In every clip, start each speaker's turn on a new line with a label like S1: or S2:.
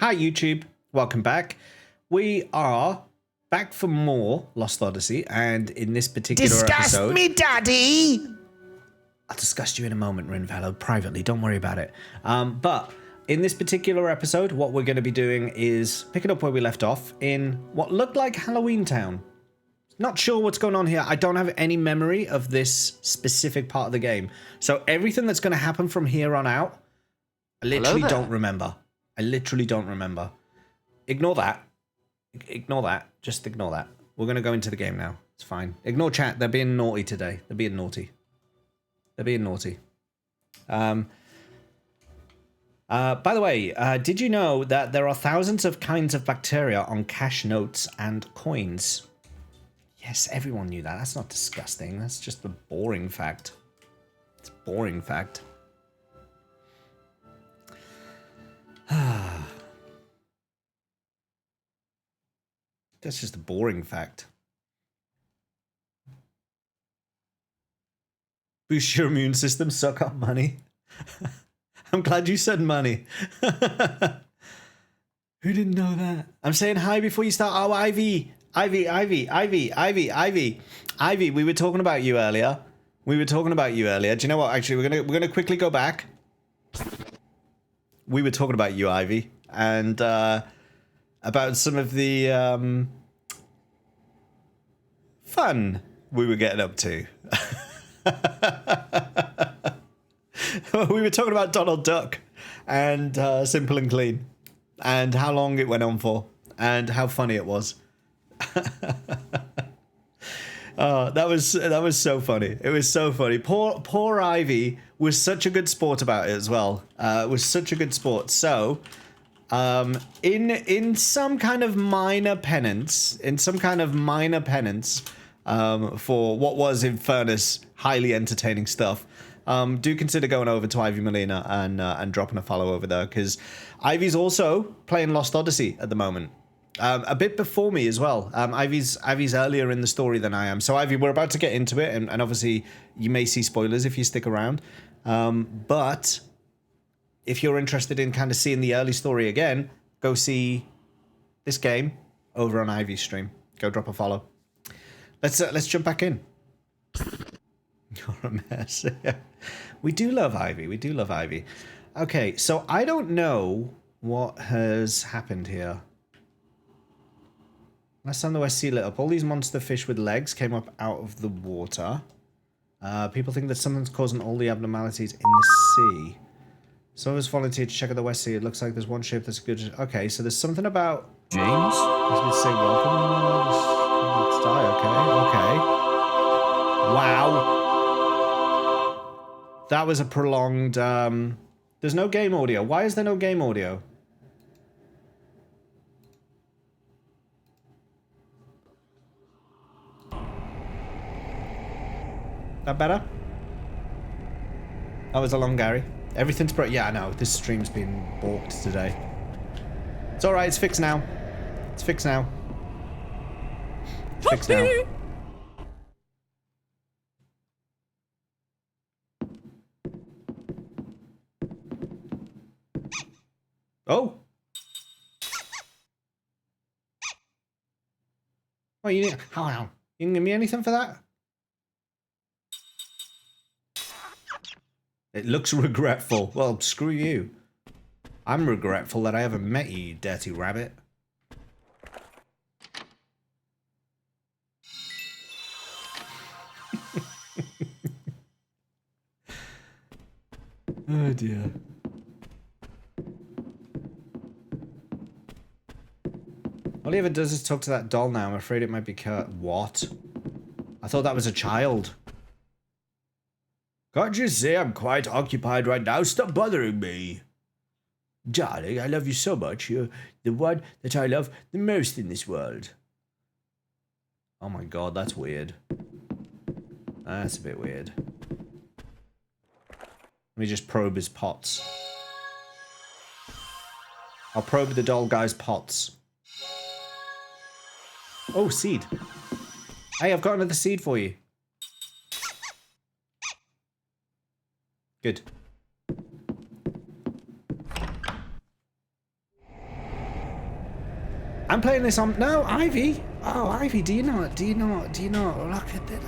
S1: Hi YouTube, welcome back. We are back for more Lost Odyssey, and in this particular episode...
S2: me, Daddy!
S1: I'll discuss you in a moment, Rinvallow, privately, don't worry about it. But in this particular episode, what we're going to be doing is picking up where we left off in what looked like Halloween Town. Not sure what's going on here. I don't have any memory of this specific part of the game. So everything that's going to happen from here on out, I literally don't remember. I literally don't remember. Ignore that. Ignore that. Just ignore that. We're going to go into the game now. It's fine. Ignore chat. They're being naughty today. They're being naughty. They're being naughty. By the way, did you know that there are thousands of kinds of bacteria on cash notes and coins? Yes, everyone knew that. That's not disgusting. That's just a boring fact. It's a boring fact. That's just a boring fact. Boost your immune system, suck up money. I'm glad you said money. Who didn't know that? I'm saying hi before you start. Oh, Ivy. Ivy, we were talking about you earlier. Do you know what? Actually, we're gonna quickly go back. We were talking about you, Ivy, and about some of the fun we were getting up to. We were talking about Donald Duck and Simple and Clean, and how long it went on for, and how funny it was. Oh, that was so funny. It was so funny. Poor Ivy was such a good sport about it as well. Was such a good sport. So, in some kind of minor penance, for what was, in fairness, highly entertaining stuff, do consider going over to Ivy Molina and dropping a follow over there, because Ivy's also playing Lost Odyssey at the moment. A bit before me as well. Ivy's earlier in the story than I am. So Ivy, we're about to get into it, and obviously you may see spoilers if you stick around. But if you're interested in kind of seeing the early story again, go see this game over on Ivy's stream. Go drop a follow. Let's jump back in. You're a mess. We do love Ivy. We do love Ivy. Okay, so I don't know what has happened here. Last time the West Sea lit up, all these monster fish with legs came up out of the water. People think that something's causing all the abnormalities in the sea. So I was volunteered to check out the West Sea. It looks like there's one ship that's good. Okay, so there's something about James. I was going to say welcome. Let's die. Okay. Wow. That was a prolonged. There's no game audio. Why is there no game audio? That better? That was a long Gary. Everything's yeah, I know. This stream's been balked today. It's alright, it's fixed now. It's fixed now. It's fixed now. Oh! What, you didn't... Oh, you didn't give me anything for that? It looks regretful. Well, screw you. I'm regretful that I haven't met you, you dirty rabbit. Oh dear. All he ever does is talk to that doll now. I'm afraid it might be Kurt. What? I thought that was a child. Can't you say I'm quite occupied right now? Stop bothering me. Darling, I love you so much. You're the one that I love the most in this world. Oh my god, that's weird. That's a bit weird. Let me just probe his pots. I'll probe the doll guy's pots. Oh, seed. Hey, I've got another seed for you. Good. I'm playing this on... No, Ivy. Oh, Ivy, do you not? Look at the...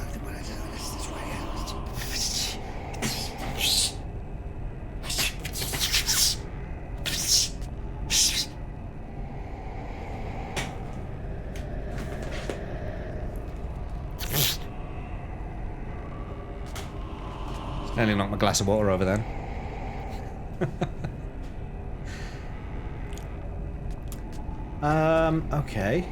S1: Nearly knocked my glass of water over then. Okay.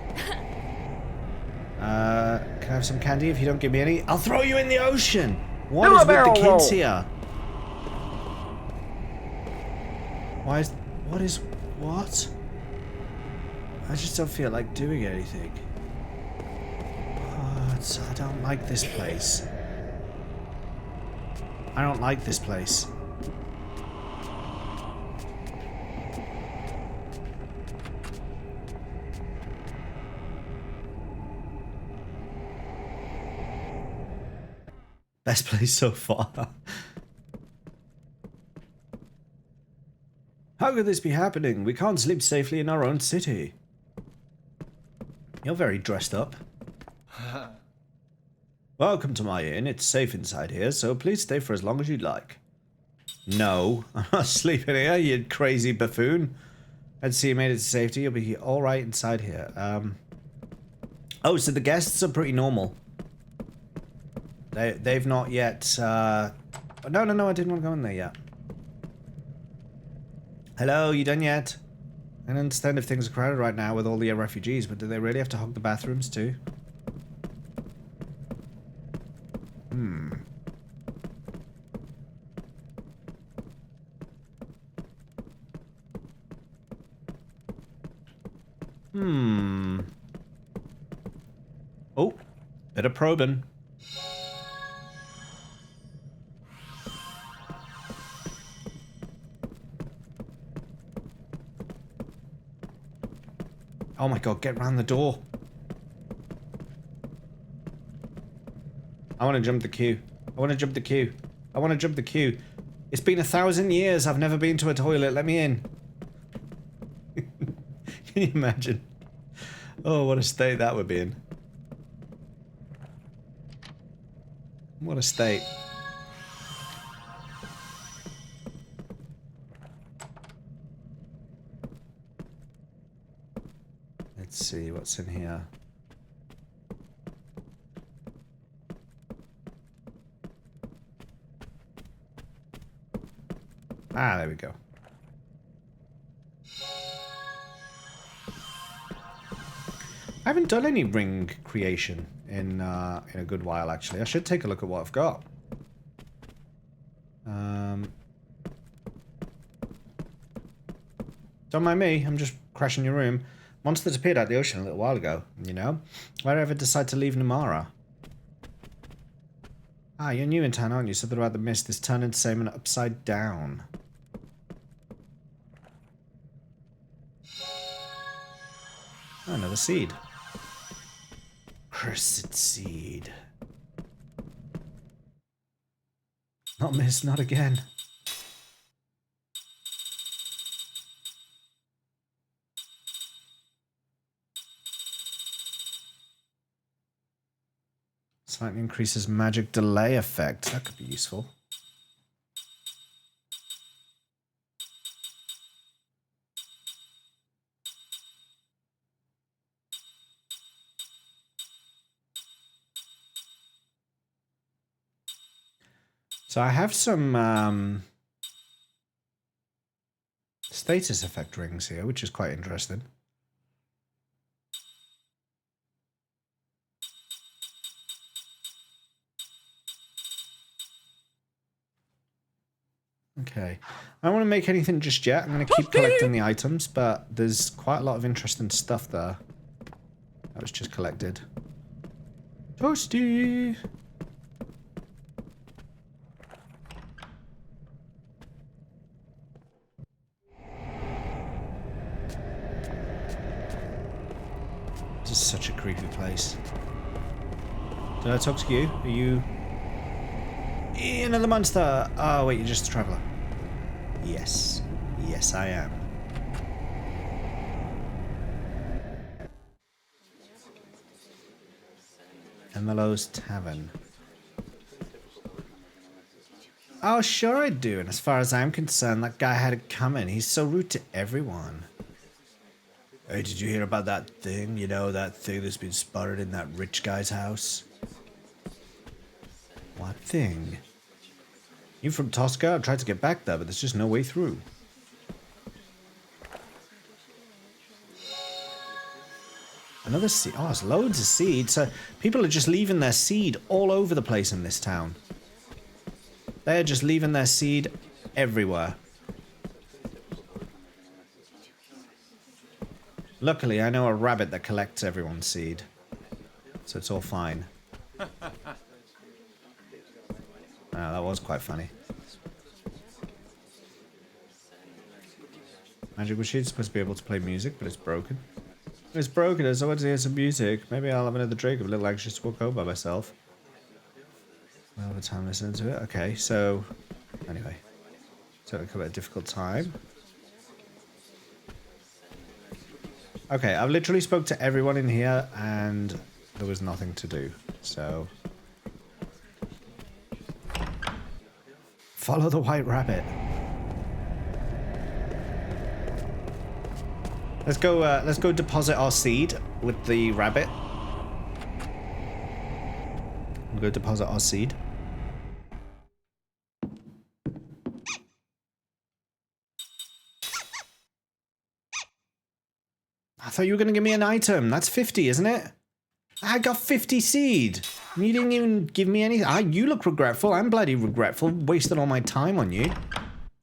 S1: Can I have some candy if you don't give me any? I'll throw you in the ocean! What is with the kids here? What? I just don't feel like doing anything. What? I don't like this place. I don't like this place. Best place so far. How could this be happening? We can't sleep safely in our own city. You're very dressed up. Welcome to my inn. It's safe inside here, so please stay for as long as you'd like. No, I'm not sleeping here, you crazy buffoon. I'd see you made it to safety. You'll be all right inside here. Oh, so the guests are pretty normal. They've not yet. No, I didn't want to go in there yet. Hello, you done yet? I don't understand if things are crowded right now with all the refugees, but do they really have to hog the bathrooms too? Oh, bit of probing. Oh my god, get round the door. I want to jump the queue. I want to jump the queue. I want to jump the queue. It's been 1,000 years. I've never been to a toilet. Let me in. Can you imagine? Oh, what a state that would be in. What a state. Let's see what's in here. Ah, there we go. I haven't done any ring creation in a good while, actually. I should take a look at what I've got. Don't mind me, I'm just crashing your room. Monsters appeared out of the ocean a little while ago, you know? Why'd I ever decide to leave Namara? Ah, you're new in town, aren't you? Something about the mist. This turned into Saman upside down. Oh, another seed. Cursed seed. Not miss, not again. Slightly increases magic delay effect. That could be useful. So I have some status effect rings here, which is quite interesting. Okay. I don't want to make anything just yet. I'm going to keep collecting the items, but there's quite a lot of interesting stuff there. That was just collected. Toasty! This is such a creepy place. Did I talk to you? Are you... Another monster! Oh, wait, you're just a traveller. Yes. Yes, I am. Emelo's Tavern. Oh, sure I do. And as far as I'm concerned, that guy had it coming. He's so rude to everyone. Hey, did you hear about that thing? You know, that thing that's been spotted in that rich guy's house? What thing? You from Tosca? I tried to get back there, but there's just no way through. Another seed. Oh, there's loads of seeds. So people are just leaving their seed all over the place in this town. They're just leaving their seed everywhere. Luckily, I know a rabbit that collects everyone's seed. So it's all fine. Ah, that was quite funny. Magic machine's supposed to be able to play music, but it's broken. It's broken, so I want to hear some music. Maybe I'll have another drink. I'm a little anxious to walk home by myself. I'll have a time listening to it. Okay, so... Anyway. So it'll come at a difficult time. Okay, I've literally spoke to everyone in here, and there was nothing to do. So... Follow the white rabbit. Let's go deposit our seed with the rabbit. We'll go deposit our seed. I thought you were going to give me an item. That's 50, isn't it? I got 50 seed. You didn't even give me any. You look regretful. I'm bloody regretful. Wasted all my time on you.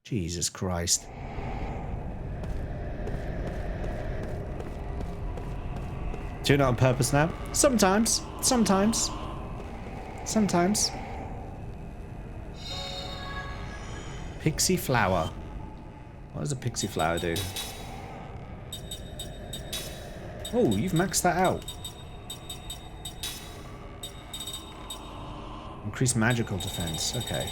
S1: Jesus Christ. Doing it on purpose now? Sometimes. Sometimes. Sometimes. Pixie flower. What does a pixie flower do? Oh, you've maxed that out. Increase magical defense. Okay.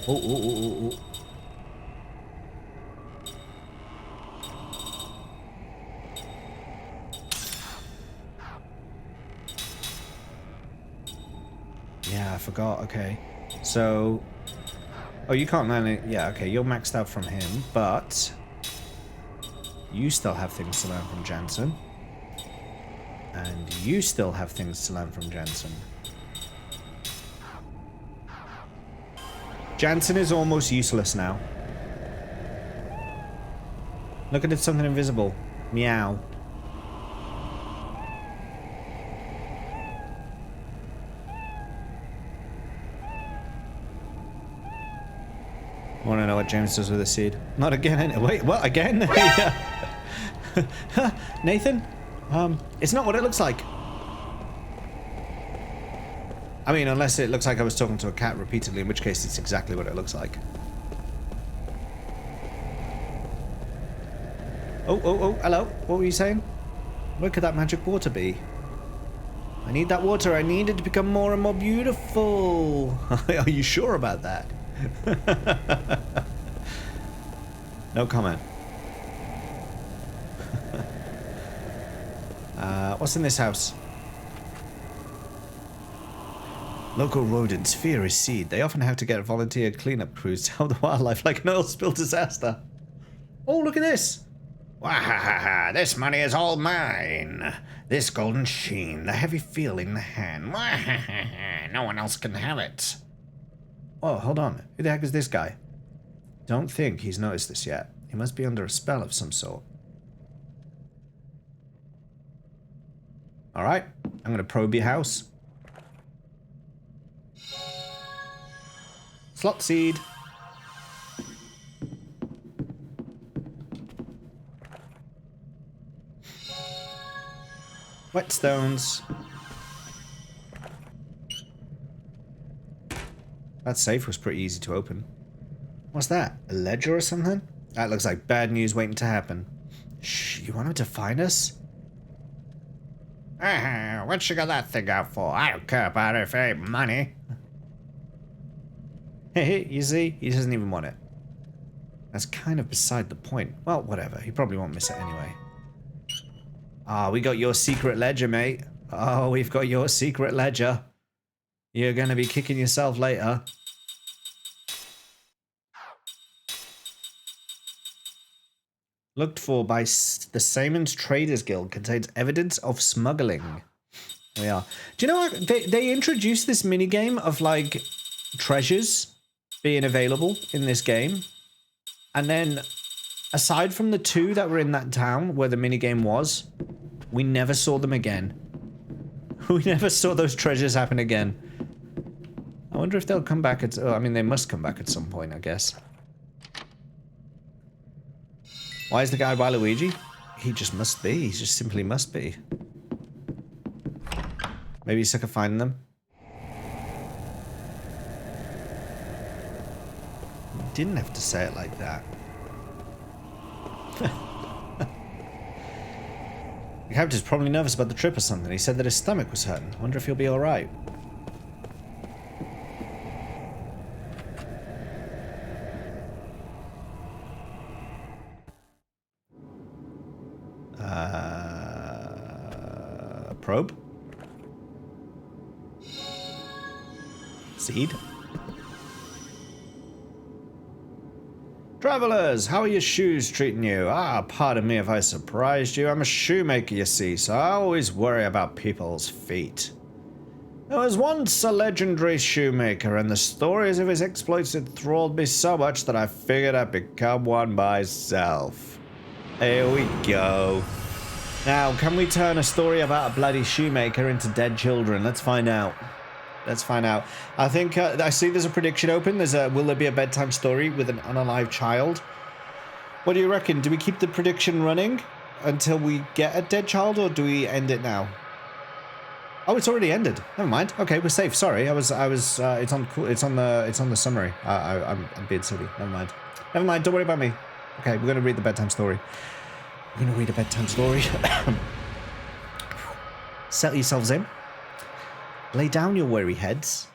S1: Oh. Yeah, I forgot. Okay. So... Oh, you can't learn it. Yeah, okay. You're maxed out from him, but... You still have things to learn from Jansen. And you still have things to learn from Jansen. Jansen is almost useless now. Look at it, something invisible. Meow. I want to know what James does with the seed. Not again. Wait, what? Again? Nathan? It's not what it looks like. I mean, unless it looks like I was talking to a cat repeatedly, in which case it's exactly what it looks like. Oh, hello. What were you saying? Where could that magic water be? I need that water. I need it to become more and more beautiful. Are you sure about that? No comment. What's in this house? Local rodents fear his seed. They often have to get volunteer cleanup crews to help the wildlife like an oil spill disaster. Oh, look at this. Wahaha, this money is all mine. This golden sheen, the heavy feel in the hand. Wahaha, no one else can have it. Oh, hold on. Who the heck is this guy? Don't think he's noticed this yet. He must be under a spell of some sort. Alright, I'm going to probe your house. Slot seed. Whetstones. That safe was pretty easy to open. What's that? A ledger or something? That looks like bad news waiting to happen. Shh, you want him to find us? What you got that thing out for? I don't care about it if it ain't money. Hey, you see? He doesn't even want it. That's kind of beside the point. Well, whatever. He probably won't miss it anyway. Ah, we got your secret ledger, mate. Oh, we've got your secret ledger. You're gonna be kicking yourself later. Looked for by the Saman's Traders Guild contains evidence of smuggling. There we are. Do you know what? They introduced this minigame of, like, treasures being available in this game. And then, aside from the 2 that were in that town where the minigame was, we never saw them again. We never saw those treasures happen again. I wonder if they'll come back at... Oh, I mean, they must come back at some point, I guess. Why is the guy Waluigi? He just must be. He just simply must be. Maybe he's sick of finding them. You didn't have to say it like that. The captain's probably nervous about the trip or something. He said that his stomach was hurting. I wonder if he'll be alright. Probe? Seed? Travelers, how are your shoes treating you? Ah, pardon me if I surprised you. I'm a shoemaker, you see, so I always worry about people's feet. There was once a legendary shoemaker, and the stories of his exploits enthralled me so much that I figured I'd become one myself. Here we go. Now, can we turn a story about a bloody shoemaker into dead children? Let's find out. Let's find out. I think, I see there's a prediction open. Will there be a bedtime story with an unalive child? What do you reckon? Do we keep the prediction running until we get a dead child, or do we end it now? Oh, it's already ended. Never mind. Okay, we're safe. Sorry, it's on the summary. I'm being silly. Never mind. Never mind. Don't worry about me. Okay, we're gonna read the bedtime story. We're gonna read a bedtime story. Settle yourselves in. Lay down your weary heads.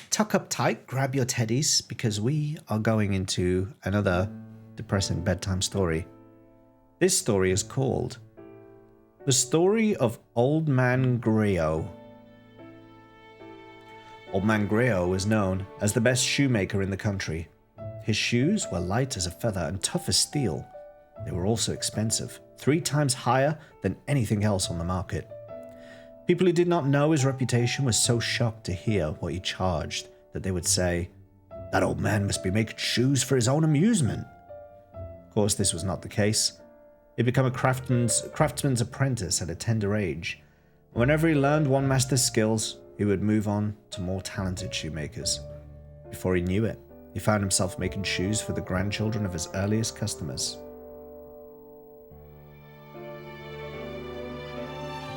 S1: Tuck up tight, grab your teddies, because we are going into another depressing bedtime story. This story is called The Story of Old Man Griot. Old Man Griot was known as the best shoemaker in the country. His shoes were light as a feather and tough as steel. They were also expensive, 3 times higher than anything else on the market. People who did not know his reputation were so shocked to hear what he charged that they would say, "That old man must be making shoes for his own amusement." Of course, this was not the case. He'd become a craftsman's apprentice at a tender age. Whenever he learned one master's skills, he would move on to more talented shoemakers. Before he knew it, he found himself making shoes for the grandchildren of his earliest customers.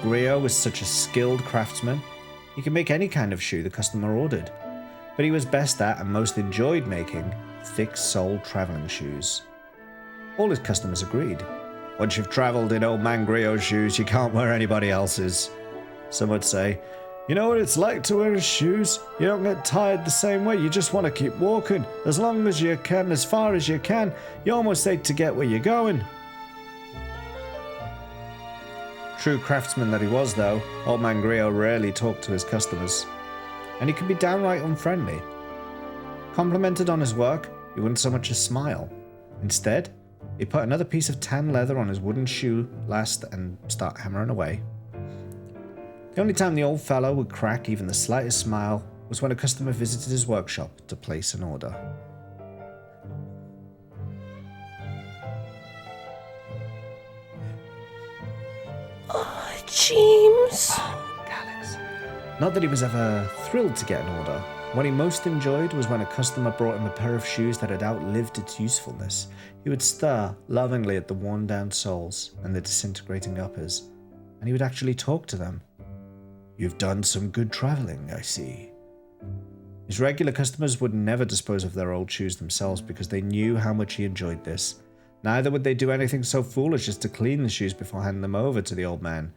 S1: Griot was such a skilled craftsman, he could make any kind of shoe the customer ordered. But he was best at and most enjoyed making thick-soled traveling shoes. All his customers agreed. Once you've traveled in old man Griot's shoes, you can't wear anybody else's. Some would say, "You know what it's like to wear his shoes? You don't get tired the same way, you just want to keep walking. As long as you can, as far as you can, you almost hate to get where you're going." True craftsman that he was, though, old man Griot rarely talked to his customers, and he could be downright unfriendly. Complimented on his work, he wouldn't so much as smile. Instead, he put another piece of tan leather on his wooden shoe last and start hammering away. The only time the old fellow would crack even the slightest smile was when a customer visited his workshop to place an order.
S2: James.
S1: Oh, Alex. Not that he was ever thrilled to get an order. What he most enjoyed was when a customer brought him a pair of shoes that had outlived its usefulness. He would stare lovingly at the worn-down soles and the disintegrating uppers, and he would actually talk to them. "You've done some good traveling, I see." His regular customers would never dispose of their old shoes themselves because they knew how much he enjoyed this. Neither would they do anything so foolish as to clean the shoes before handing them over to the old man.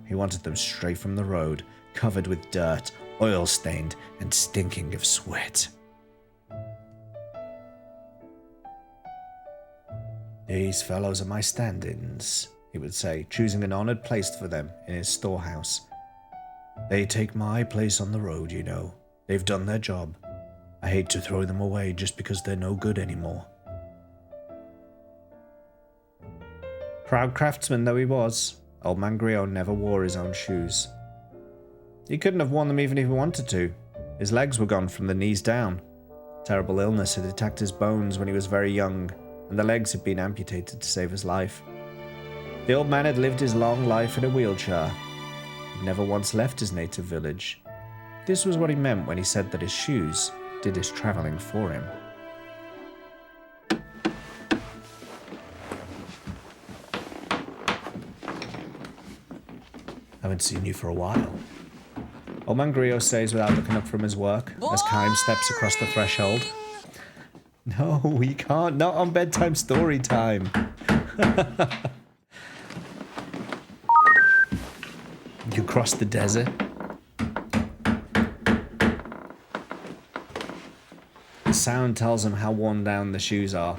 S1: He wanted them straight from the road, covered with dirt, oil-stained, and stinking of sweat. These fellows are my stand-ins, he would say, choosing an honored place for them in his storehouse. They take my place on the road, you know. They've done their job. I hate to throw them away just because they're no good anymore. Proud craftsman though he was, old man Griot never wore his own shoes. He couldn't have worn them even if he wanted to. His legs were gone from the knees down. Terrible illness had attacked his bones when he was very young, and the legs had been amputated to save his life. The old man had lived his long life in a wheelchair. He never once left his native village. This was what he meant when he said that his shoes did his traveling for him. Haven't seen you for a while. Old man Griot says without looking up from his work as Kaim steps across the threshold. No, we can't. Not on bedtime story time. You cross the desert. The sound tells him how worn down the shoes are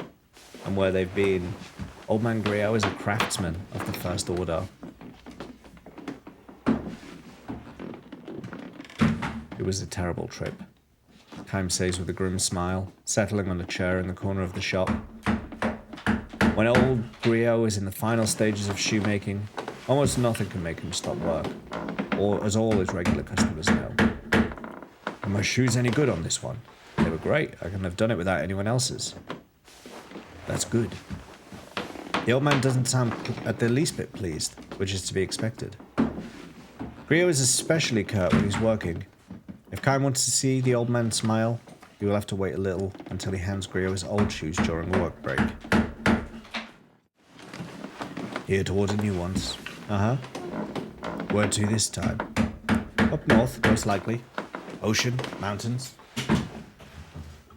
S1: and where they've been. Old man Griot is a craftsman of the First Order. It was a terrible trip, Kaim says with a grim smile, settling on a chair in the corner of the shop. When old Griot is in the final stages of shoemaking, almost nothing can make him stop work, or as all his regular customers know. Are my shoes any good on this one? They were great. I couldn't have done it without anyone else's. That's good. The old man doesn't sound at the least bit pleased, which is to be expected. Griot is especially curt when he's working. If Kaim wants to see the old man smile, he will have to wait a little until he hands Griot his old shoes during a work break. Here to order new ones. Uh-huh. Where to this time? Up north, most likely. Ocean, mountains.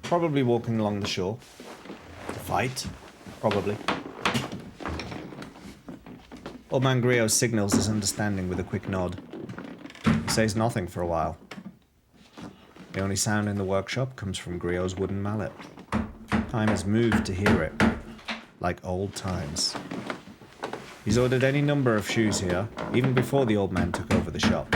S1: Probably walking along the shore. To fight? Probably. Old man Griot signals his understanding with a quick nod. He says nothing for a while. The only sound in the workshop comes from Griot's wooden mallet. Kaim has moved to hear it, like old times. He's ordered any number of shoes here, even before the old man took over the shop.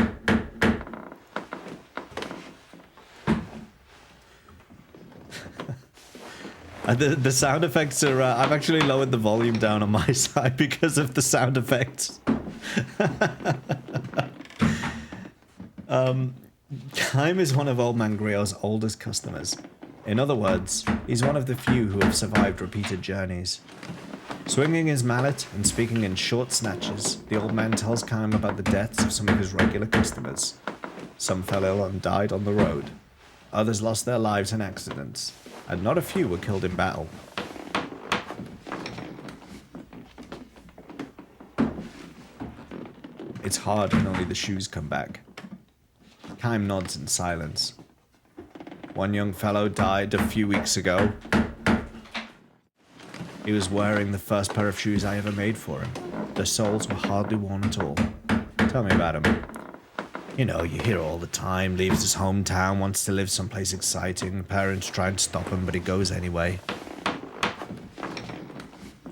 S1: The sound effects are... I've actually lowered the volume down on my side because of the sound effects. Kaim is one of old man Griot's oldest customers. In other words, he's one of the few who have survived repeated journeys. Swinging his mallet and speaking in short snatches, the old man tells Kaim about the deaths of some of his regular customers. Some fell ill and died on the road. Others lost their lives in accidents, and not a few were killed in battle. It's hard when only the shoes come back. Kaim nods in silence. One young fellow died a few weeks ago. He was wearing the first pair of shoes I ever made for him. The soles were hardly worn at all. Tell me about him. You know, you hear all the time, leaves his hometown, wants to live someplace exciting. Parents try to stop him, but he goes anyway.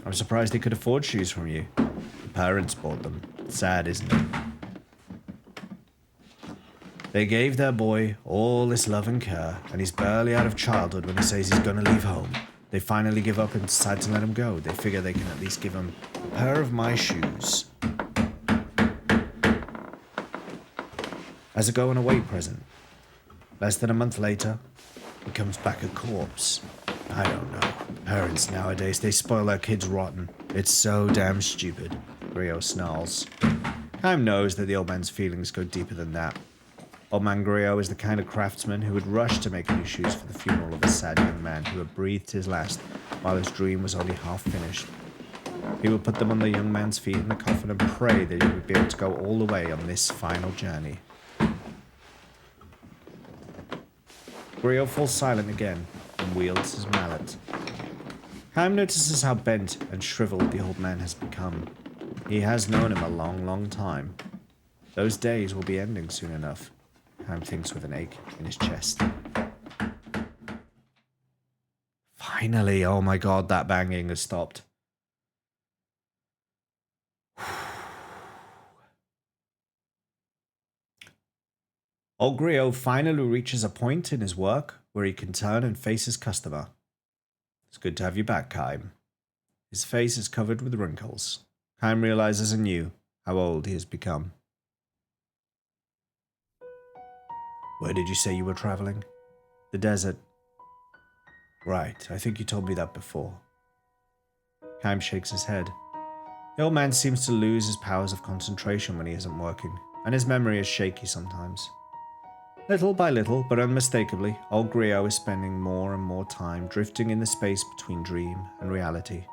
S1: I'm surprised he could afford shoes from you. The parents bought them. Sad, isn't it? They gave their boy all this love and care, and he's barely out of childhood when he says he's gonna leave home. They finally give up and decide to let him go. They figure they can at least give him a pair of my shoes as a going away present. Less than a month later, he comes back a corpse. I don't know. Parents nowadays, they spoil their kids rotten. It's so damn stupid. Griot snarls. Kaim knows that the old man's feelings go deeper than that. Old man Griot is the kind of craftsman who would rush to make new shoes for the funeral of a sad young man who had breathed his last while his dream was only half finished. He would put them on the young man's feet in the coffin and pray that he would be able to go all the way on this final journey. Griot falls silent again and wields his mallet. Kaim notices how bent and shriveled the old man has become. He has known him a long, long time. Those days will be ending soon enough, Kaim thinks with an ache in his chest. Finally, oh my god, that banging has stopped. Old Griot finally reaches a point in his work where he can turn and face his customer. It's good to have you back, Kaim. His face is covered with wrinkles. Kaim realizes anew how old he has become. Where did you say you were traveling? The desert. Right, I think you told me that before. Kaim shakes his head. The old man seems to lose his powers of concentration when he isn't working, and his memory is shaky sometimes. Little by little, but unmistakably, old Griot is spending more and more time drifting in the space between dream and reality.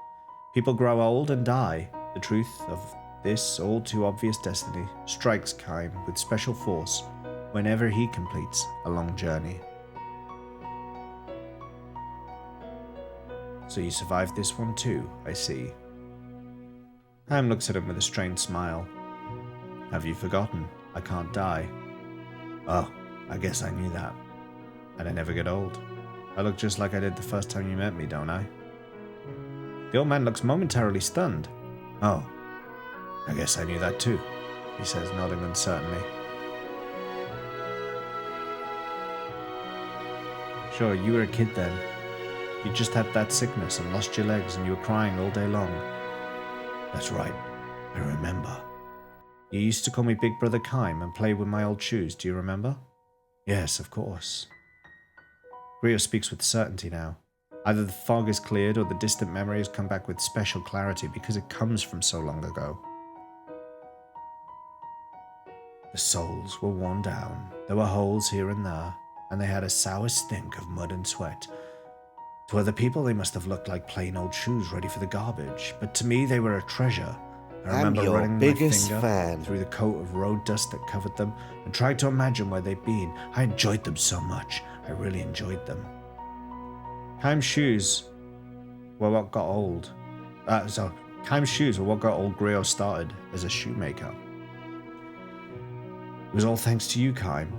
S1: People grow old and die. The truth of this all-too-obvious destiny strikes Kaim with special force whenever he completes a long journey. So you survived this one too, I see. Kaim looks at him with a strange smile. Have you forgotten? I can't die. Oh, I guess I knew that. And I never get old. I look just like I did the first time you met me, don't I? The old man looks momentarily stunned. Oh, I guess I knew that too, he says, nodding uncertainly. Sure, you were a kid then. You just had that sickness and lost your legs and you were crying all day long. That's right, I remember. You used to call me Big Brother Kaim and play with my old shoes, do you remember? Yes, of course. Griot speaks with certainty now. Either the fog is cleared or the distant memory has come back with special clarity because it comes from so long ago. The soles were worn down, there were holes here and there, and they had a sour stink of mud and sweat. To other people they must have looked like plain old shoes ready for the garbage, but to me they were a treasure. I remember running my finger through the coat of road dust that covered them and tried to imagine where they'd been. I enjoyed them so much. I really enjoyed them. Kaim's shoes were what got old. Kaim's shoes were what got old Griot started as a shoemaker. It was all thanks to you, Kaim.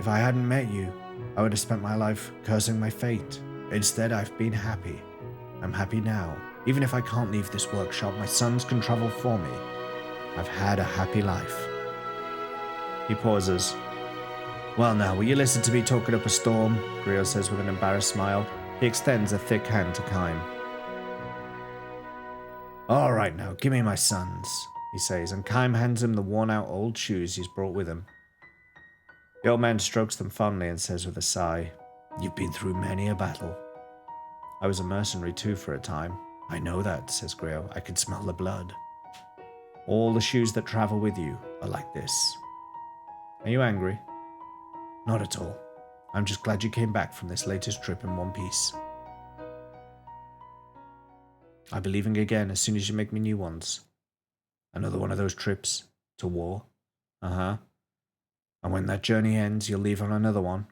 S1: If I hadn't met you, I would have spent my life cursing my fate. Instead, I've been happy. I'm happy now. Even if I can't leave this workshop, my sons can travel for me. I've had a happy life. He pauses. Well now, will you listen to me talking up a storm? Griot says with an embarrassed smile. He extends a thick hand to Kaim. All right now, give me my sons, he says, and Kaim hands him the worn-out old shoes he's brought with him. The old man strokes them fondly and says with a sigh, You've been through many a battle. I was a mercenary too for a time. I know that, says Griot. I can smell the blood. All the shoes that travel with you are like this. Are you angry? Not at all. I'm just glad you came back from this latest trip in one piece. I'll be leaving again as soon as you make me new ones. Another one of those trips to war? Uh-huh. And when that journey ends, you'll leave on another one?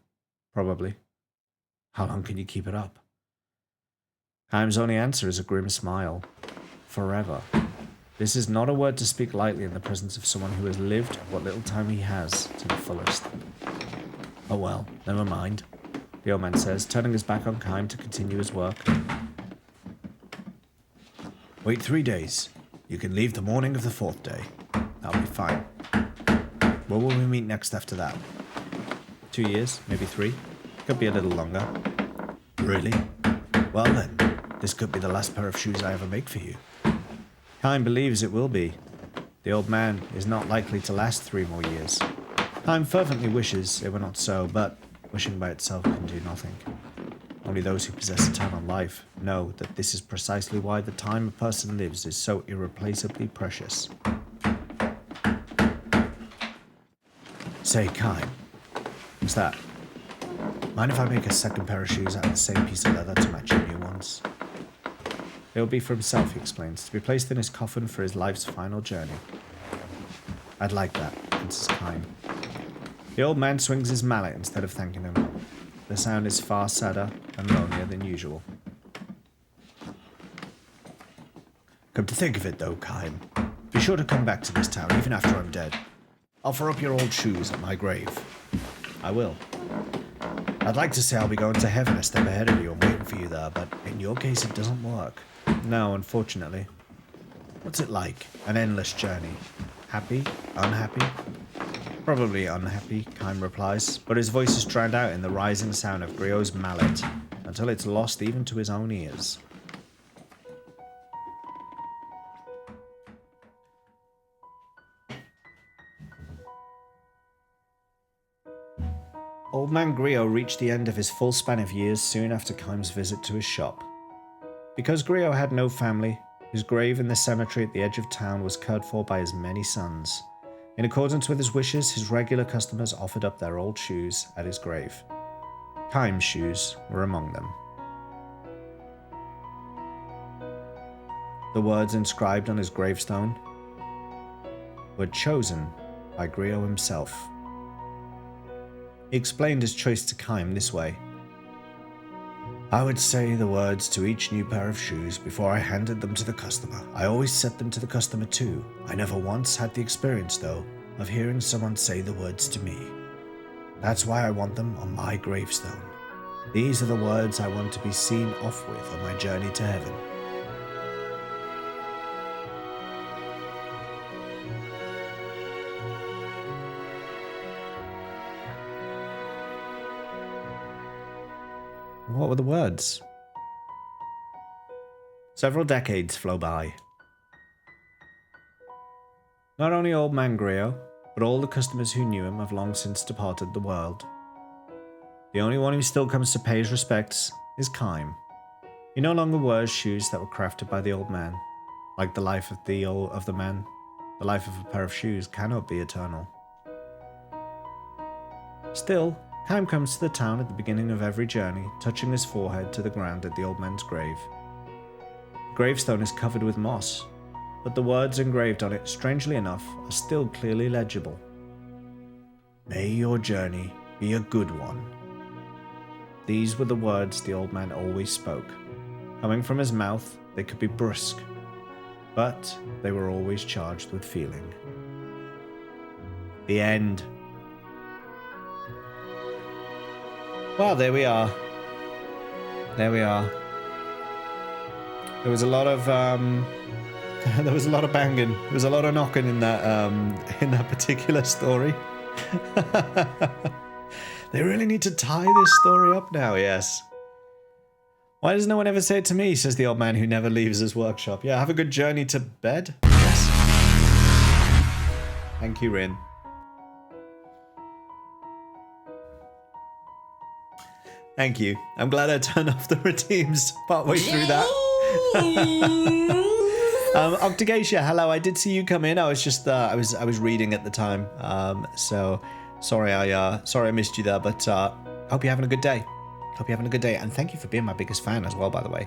S1: Probably. How long can you keep it up? Kaim's only answer is a grim smile. Forever. This is not a word to speak lightly in the presence of someone who has lived what little time he has to the fullest. Oh well, never mind, the old man says, turning his back on Kaim to continue his work. Wait 3 days. You can leave the morning of the 4th day. That'll be fine. Where will we meet next after that? 2 years, maybe 3. Could be a little longer. Really? Well then, this could be the last pair of shoes I ever make for you. Kaim believes it will be. The old man is not likely to last 3 more years. Kaim fervently wishes it were not so, but wishing by itself can do nothing. Only those who possess eternal life know that this is precisely why the time a person lives is so irreplaceably precious. Say, Kaim, what's that? Mind if I make a second pair of shoes out of the same piece of leather to match your new ones? It will be for himself, he explains, to be placed in his coffin for his life's final journey. I'd like that, answers Kaim. The old man swings his mallet instead of thanking him. The sound is far sadder and lonelier than usual. Come to think of it though, Kaim, be sure to come back to this town even after I'm dead. Offer up your old shoes at my grave. I will. I'd like to say I'll be going to heaven a step ahead of you and waiting for you there, but in your case it doesn't work. No, unfortunately. What's it like? An endless journey? Happy? Unhappy? Probably unhappy, Kime replies, but his voice is drowned out in the rising sound of Griot's mallet, until it's lost even to his own ears. Old man Griot reached the end of his full span of years soon after Kime's visit to his shop. Because Griot had no family, his grave in the cemetery at the edge of town was cared for by his many sons. In accordance with his wishes, his regular customers offered up their old shoes at his grave. Kime's shoes were among them. The words inscribed on his gravestone were chosen by Griot himself. He explained his choice to Kime this way. I would say the words to each new pair of shoes before I handed them to the customer. I always said them to the customer too. I never once had the experience, though, of hearing someone say the words to me. That's why I want them on my gravestone. These are the words I want to be seen off with on my journey to heaven. What were the words? Several decades flow by. Not only old man Griot, but all the customers who knew him have long since departed the world. The only one who still comes to pay his respects is Kime. He no longer wears shoes that were crafted by the old man. Like the life of the man, the life of a pair of shoes cannot be eternal. Still, Kime comes to the town at the beginning of every journey, touching his forehead to the ground at the old man's grave. The gravestone is covered with moss, but the words engraved on it, strangely enough, are still clearly legible. May your journey be a good one. These were the words the old man always spoke. Coming from his mouth, they could be brusque, but they were always charged with feeling. The end. Well, there we are. There we are. There was a lot of there was a lot of banging. There was a lot of knocking in that particular story. They really need to tie this story up now. Yes. Why does no one ever say it to me? Says the old man who never leaves his workshop. Yeah, have a good journey to bed. Yes. Thank you, Rin. Thank you. I'm glad I turned off the redeems partway through that. Octagacia, hello. I did see you come in. I was just I was reading at the time. So sorry I missed you there, but hope you're having a good day. Hope you're having a good day, and thank you for being my biggest fan as well, by the way.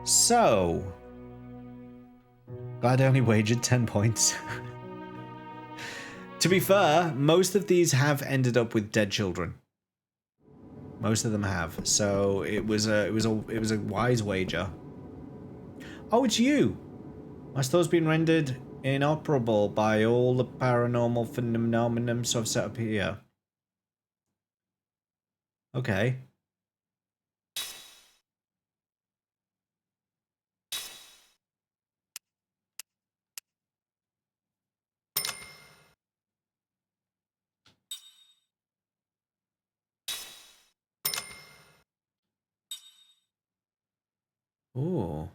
S1: So glad I only wagered 10 points. To be fair, most of these have ended up with dead children. Most of them have. So it was a wise wager. Oh, it's you. My store's been rendered inoperable by all the paranormal phenomenon, so I've set up here. Okay. Ooh.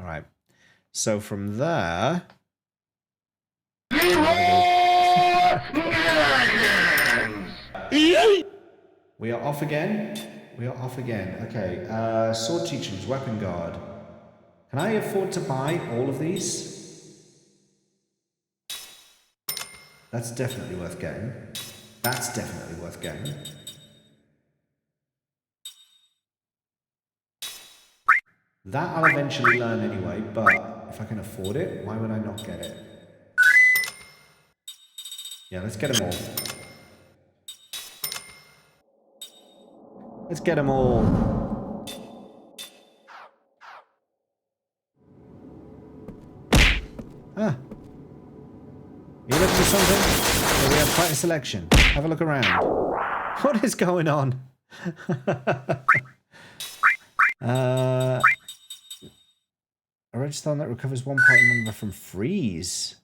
S1: All right. So from there, we are off again. We are off again. Okay. Sword teachings, weapon guard. Can I afford to buy all of these? That's definitely worth getting. That's definitely worth getting. That I'll eventually learn anyway, but if I can afford it, why would I not get it? Yeah, let's get them all. Let's get them all. Ah. You looking for something? Well, we have quite a selection. Have a look around. What is going on? redstone that recovers 1 point number from freeze.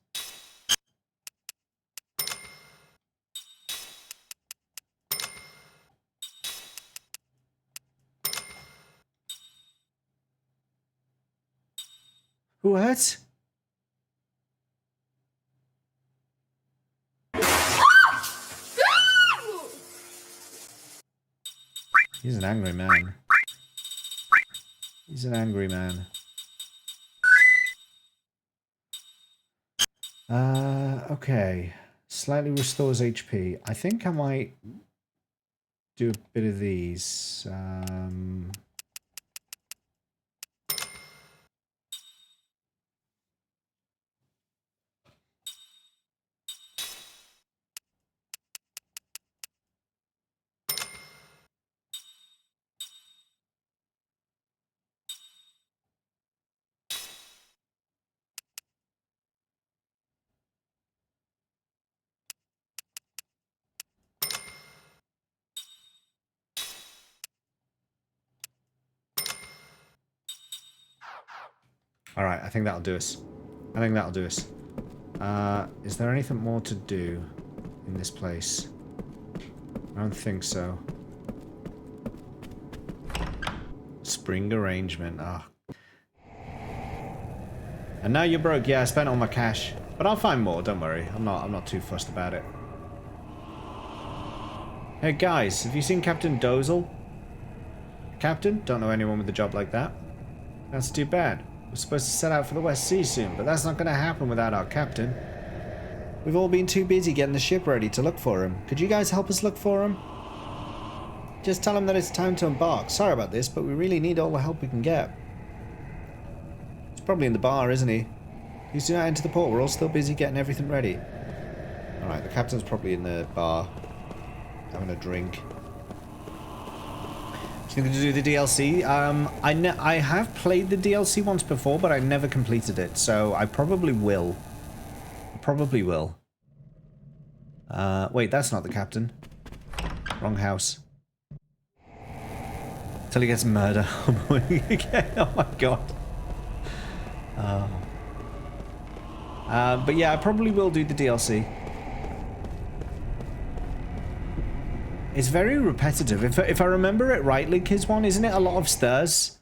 S1: What? He's an angry man. He's an angry man. Okay. Slightly restores HP. I think I might do a bit of these. Alright, I think that'll do us. I think that'll do us. Is there anything more to do in this place? I don't think so. Spring arrangement. Ah. And now you're broke. Yeah, I spent all my cash. But I'll find more, don't worry. I'm not too fussed about it. Hey guys, have you seen Captain Dozel? Captain? Don't know anyone with a job like that. That's too bad. We're supposed to set out for the West Sea soon, but that's not going to happen without our captain. We've all been too busy getting the ship ready to look for him. Could you guys help us look for him? Just tell him that it's time to embark. Sorry about this, but we really need all the help we can get. He's probably in the bar, isn't he? Please do not enter the port. We're all still busy getting everything ready. Alright, the captain's probably in the bar, having a drink. Do you think to do the DLC? I have played the DLC once before, but I never completed it, so I probably will. Wait, that's not the captain. Wrong house. Till he gets murdered. Oh my god. But yeah, I probably will do the DLC. It's very repetitive. If I remember it rightly, Kiz One, isn't it a lot of stairs?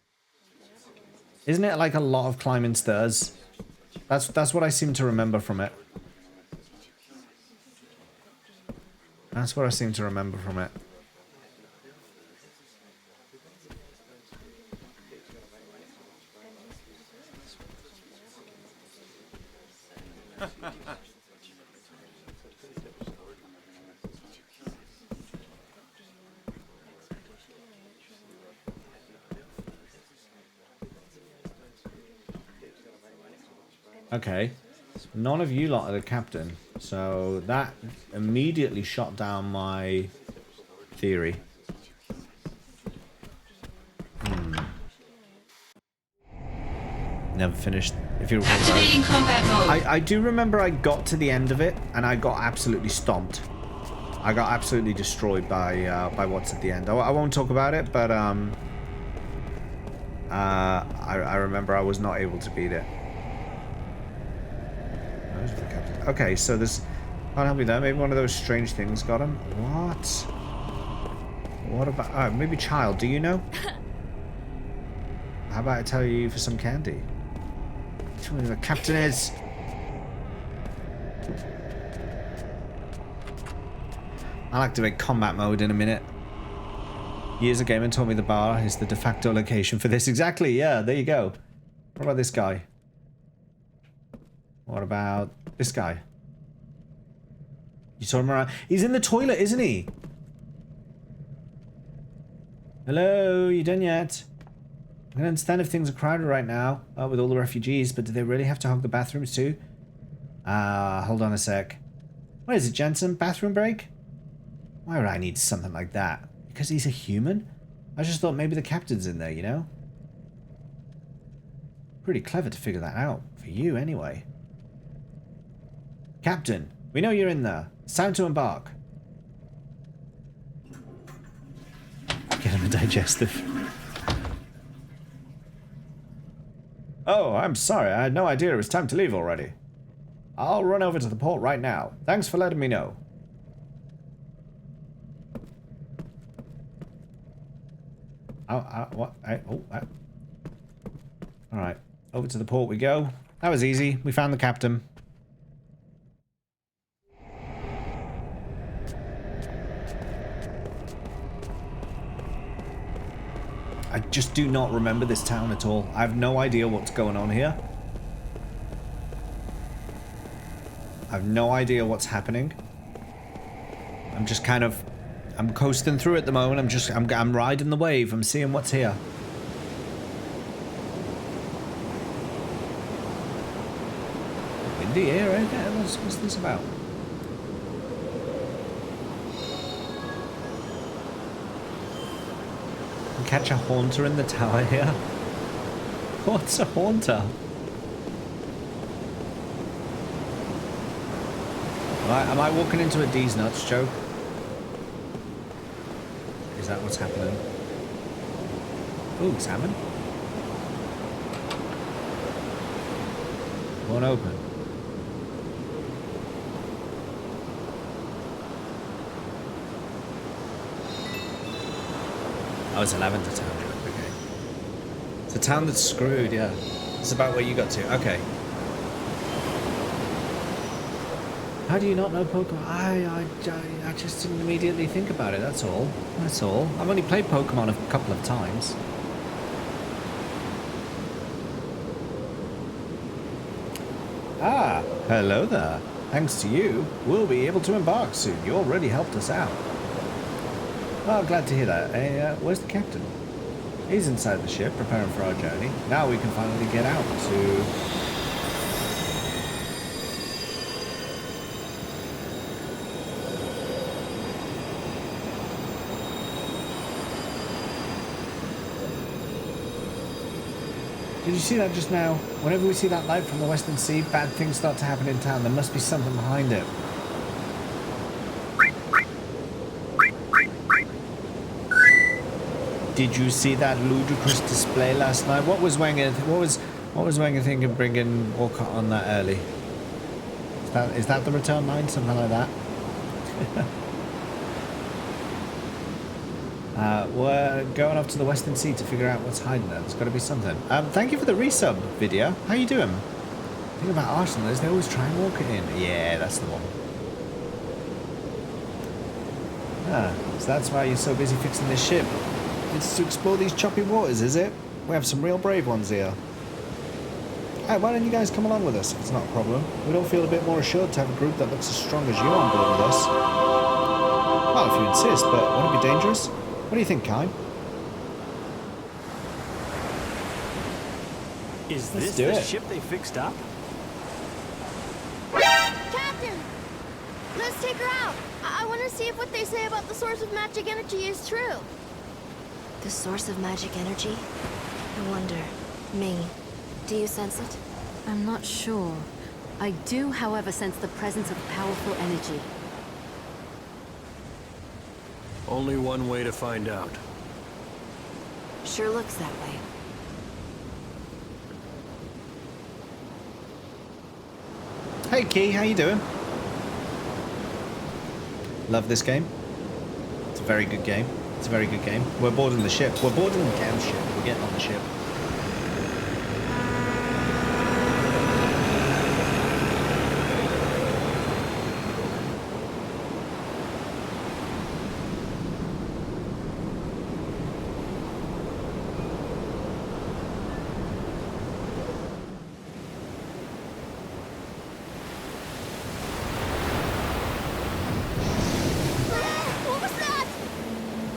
S1: Isn't it like a lot of climbing stairs? That's what I seem to remember from it. That's what I seem to remember from it. Okay, none of you lot are the captain, so that immediately shot down my theory. Never finished. If you remember,
S2: Activating combat mode.
S1: I do remember I got to the end of it and I got absolutely stomped. I got absolutely destroyed by what's at the end. I won't talk about it, but I remember I was not able to beat it. Okay, so this can't help me there. Maybe one of those strange things got him. What? What about? Maybe child. Do you know? How about I tell you for some candy? Tell me who the captain is. I'll activate combat mode in a minute. Years a gamer told me the bar is the de facto location for this. Exactly. Yeah. There you go. What about this guy? What about this guy? You saw him around. He's in the toilet, isn't he? Hello, you done yet? I can understand if things are crowded right now with all the refugees, but do they really have to hog the bathrooms too? Hold on a sec. What is it, Jensen? Bathroom break? Why would I need something like that? Because he's a human? I just thought maybe the captain's in there, you know? Pretty clever to figure that out. For you, anyway. Captain, we know you're in there. It's time to embark. Get him a digestive. Oh, I'm sorry. I had no idea it was time to leave already. I'll run over to the port right now. Thanks for letting me know. What? Alright. Over to the port we go. That was easy. We found the captain. I just do not remember this town at all. I have no idea what's going on here. I have no idea what's happening. I'm just kind of... I'm coasting through at the moment. I'm riding the wave. I'm seeing what's here. Windy here, right? What's this about? Catch a haunter in the tower here. What's a haunter? Am I walking into a D's nuts joke? Is that what's happening? Ooh, salmon. Won't open. Oh, it's a lavender town. Okay. It's a town that's screwed, yeah. It's about where you got to. Okay. How do you not know Pokemon? I just didn't immediately think about it, that's all. That's all. I've only played Pokemon a couple of times. Ah, hello there. Thanks to you, we'll be able to embark soon. You already helped us out. Oh, glad to hear that. Where's the captain? He's inside the ship, preparing for our journey. Now we can finally get out to... Did you see that just now? Whenever we see that light from the Western Sea, bad things start to happen in town. There must be something behind it. Did you see that ludicrous display last night? What was Wenger? What was Wenger thinking, bringing Walcott on that early? Is that the return line? Something like that. We're going off to the Western Sea to figure out what's hiding there. There's got to be something. Thank you for the resub video. How you doing? The thing about Arsenal is they always try and walk it in. Yeah, that's the one. Ah, so that's why you're so busy fixing this ship. It's to explore these choppy waters, is it? We have some real brave ones here. Hey, why don't you guys come along with us if it's not a problem? We don't feel a bit more assured to have a group that looks as strong as you on board with us. Well, if you insist, but won't it be dangerous? What do you think, Kai?
S2: Is this the ship they fixed up?
S3: Captain! Let's take her out. I want to see if what they say about the source of magic energy is true.
S4: The source of magic energy? I wonder. Ming, do you sense it?
S5: I'm not sure. I do, however, sense the presence of powerful energy.
S2: Only one way to find out.
S4: Sure looks that way.
S1: Hey Key, how you doing? Love this game. It's a very good game. It's a very good game. We're boarding the ship. We're boarding the damn ship. We're getting on the ship.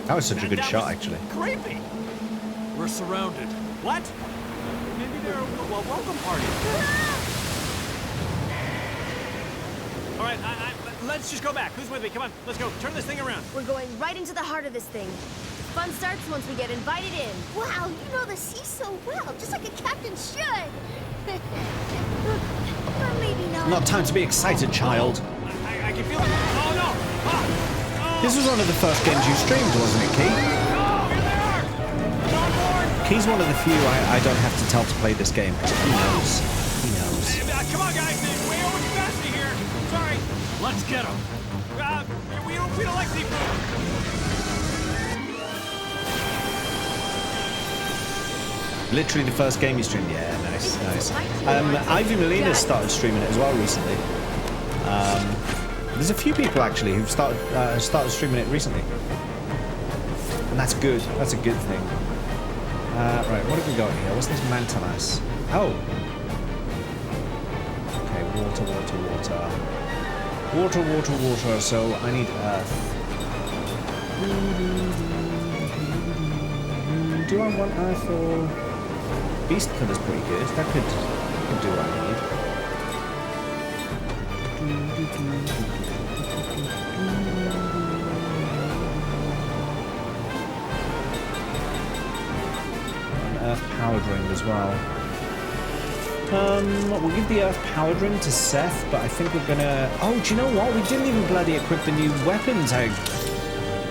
S1: That was such a good shot, actually.
S2: Creepy. We're surrounded. What? Maybe they're a welcome party. All right, let's just go back. Who's with me? Come on, let's go. Turn this thing around.
S3: We're going right into the heart of this thing. The fun starts once we get invited in. Wow, you know the sea so well, just like a captain should. Or maybe not.
S1: Not time to be excited, child.
S2: I can feel it. Oh, no. Ah.
S1: This was one of the first games you streamed, wasn't it, Key?
S2: Oh, here they are! Get on board!
S1: He's one of the few I don't have to tell to play this game. He knows. He knows.
S2: Come on, guys. They're way over capacity here. Sorry. Let's get them. We don't like seafood.
S1: Literally the first game you streamed. Yeah, nice, nice. Ivy Molina started streaming it as well recently. There's a few people actually who've started streaming it recently, and that's good. That's a good thing. Right, what have we got here? What's this Mantalas? Oh. Okay, water, water, water. Water, water, water. So I need earth. Do I want earth or... Beast color's pretty good. That could do what I need. An earth powered ring as well. We'll give the earth powered ring to Seth, but I think we're gonna... Oh, do you know what? We didn't even bloody equip the new weapons. I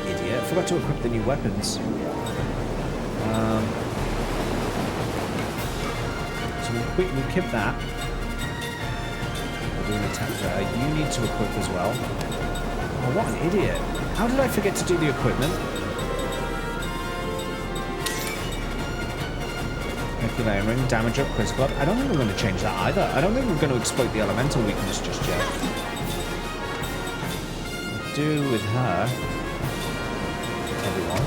S1: idiot. Forgot to equip the new weapons. We'll keep that. We'll do an attack there. You need to equip as well. Oh, what an idiot. How did I forget to do the equipment? Nuclear ring, damage up, critical up. I don't think we're going to change that either. I don't think we're going to exploit the elemental weakness just yet. We'll do with her. Everyone.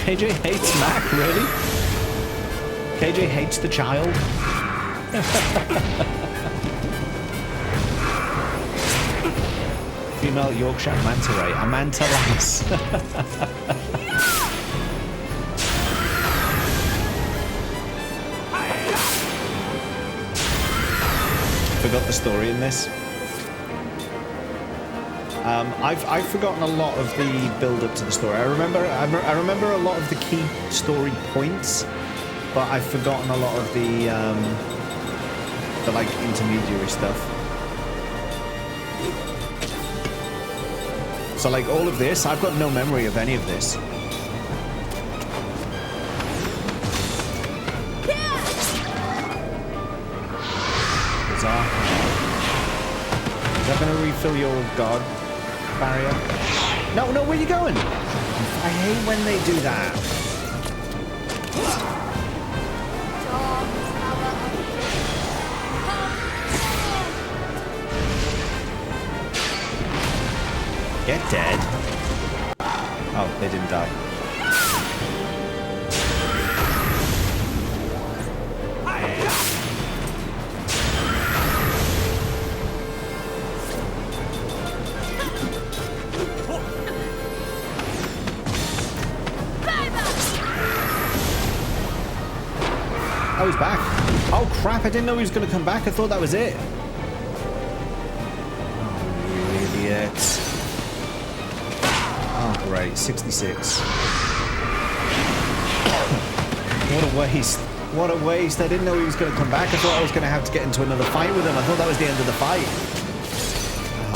S1: KJ hates Mac, really? KJ hates the child? Female Yorkshire manta ray. A manta lass. Forgot the story in this. I've forgotten a lot of the build-up to the story. I remember a lot of the key story points, but I've forgotten a lot of the like intermediary stuff. So like all of this, I've got no memory of any of this. Bizarre. Is that going to refill your god barrier? No, no, where are you going? I hate when they do that. Get dead. Oh, they didn't die. Oh, he's back. Oh, crap. I didn't know he was going to come back. I thought that was it. Oh, you idiot. Oh, great. 66. What a waste. What a waste. I didn't know he was going to come back. I thought I was going to have to get into another fight with him. I thought that was the end of the fight.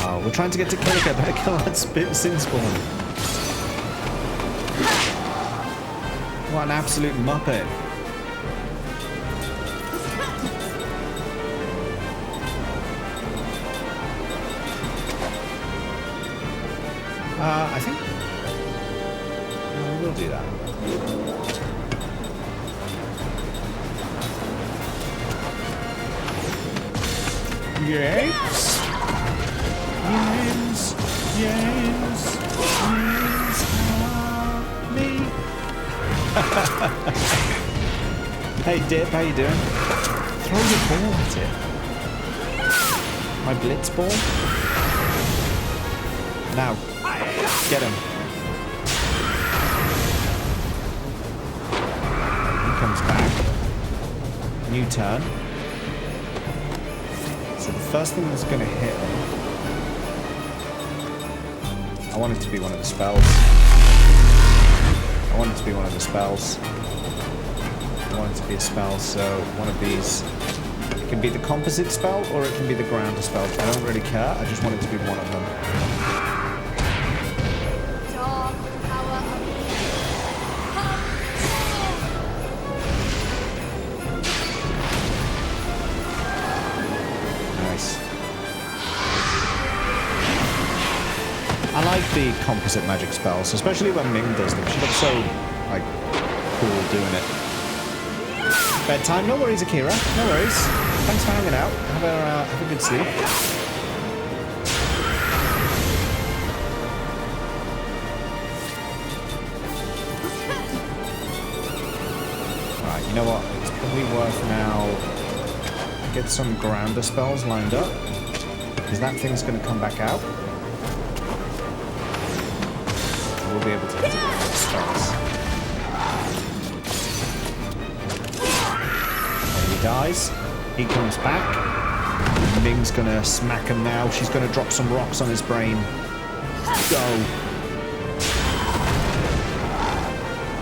S1: Oh, we're trying to get to Killick. I better kill that sin spawn. What an absolute muppet. I think we'll do that. Yes. Yes. Yes. Yes. Me. Hey Dip, how you doing? Throw your ball at it. My blitz ball. Now. Get him. He comes back. New turn. So the first thing that's going to hit him... I want it to be one of the spells. to be one of the spells. I want it to be a spell, so one of these. It can be the composite spell or it can be the grounder spell. I don't really care. I just want it to be one of them.
S3: Dog power of
S1: Nice. I like the composite magic spells, especially when Ming does them. She looks so, like, cool doing it. Bedtime? No worries, Akira. No worries. Thanks for hanging out. Have a good sleep. Right, you know what? It's probably worth now get some grounder spells lined up, because that thing's going to come back out. We'll be able to hit it with those spells. And he dies. He comes back. Ming's gonna smack him now. She's gonna drop some rocks on his brain. Go.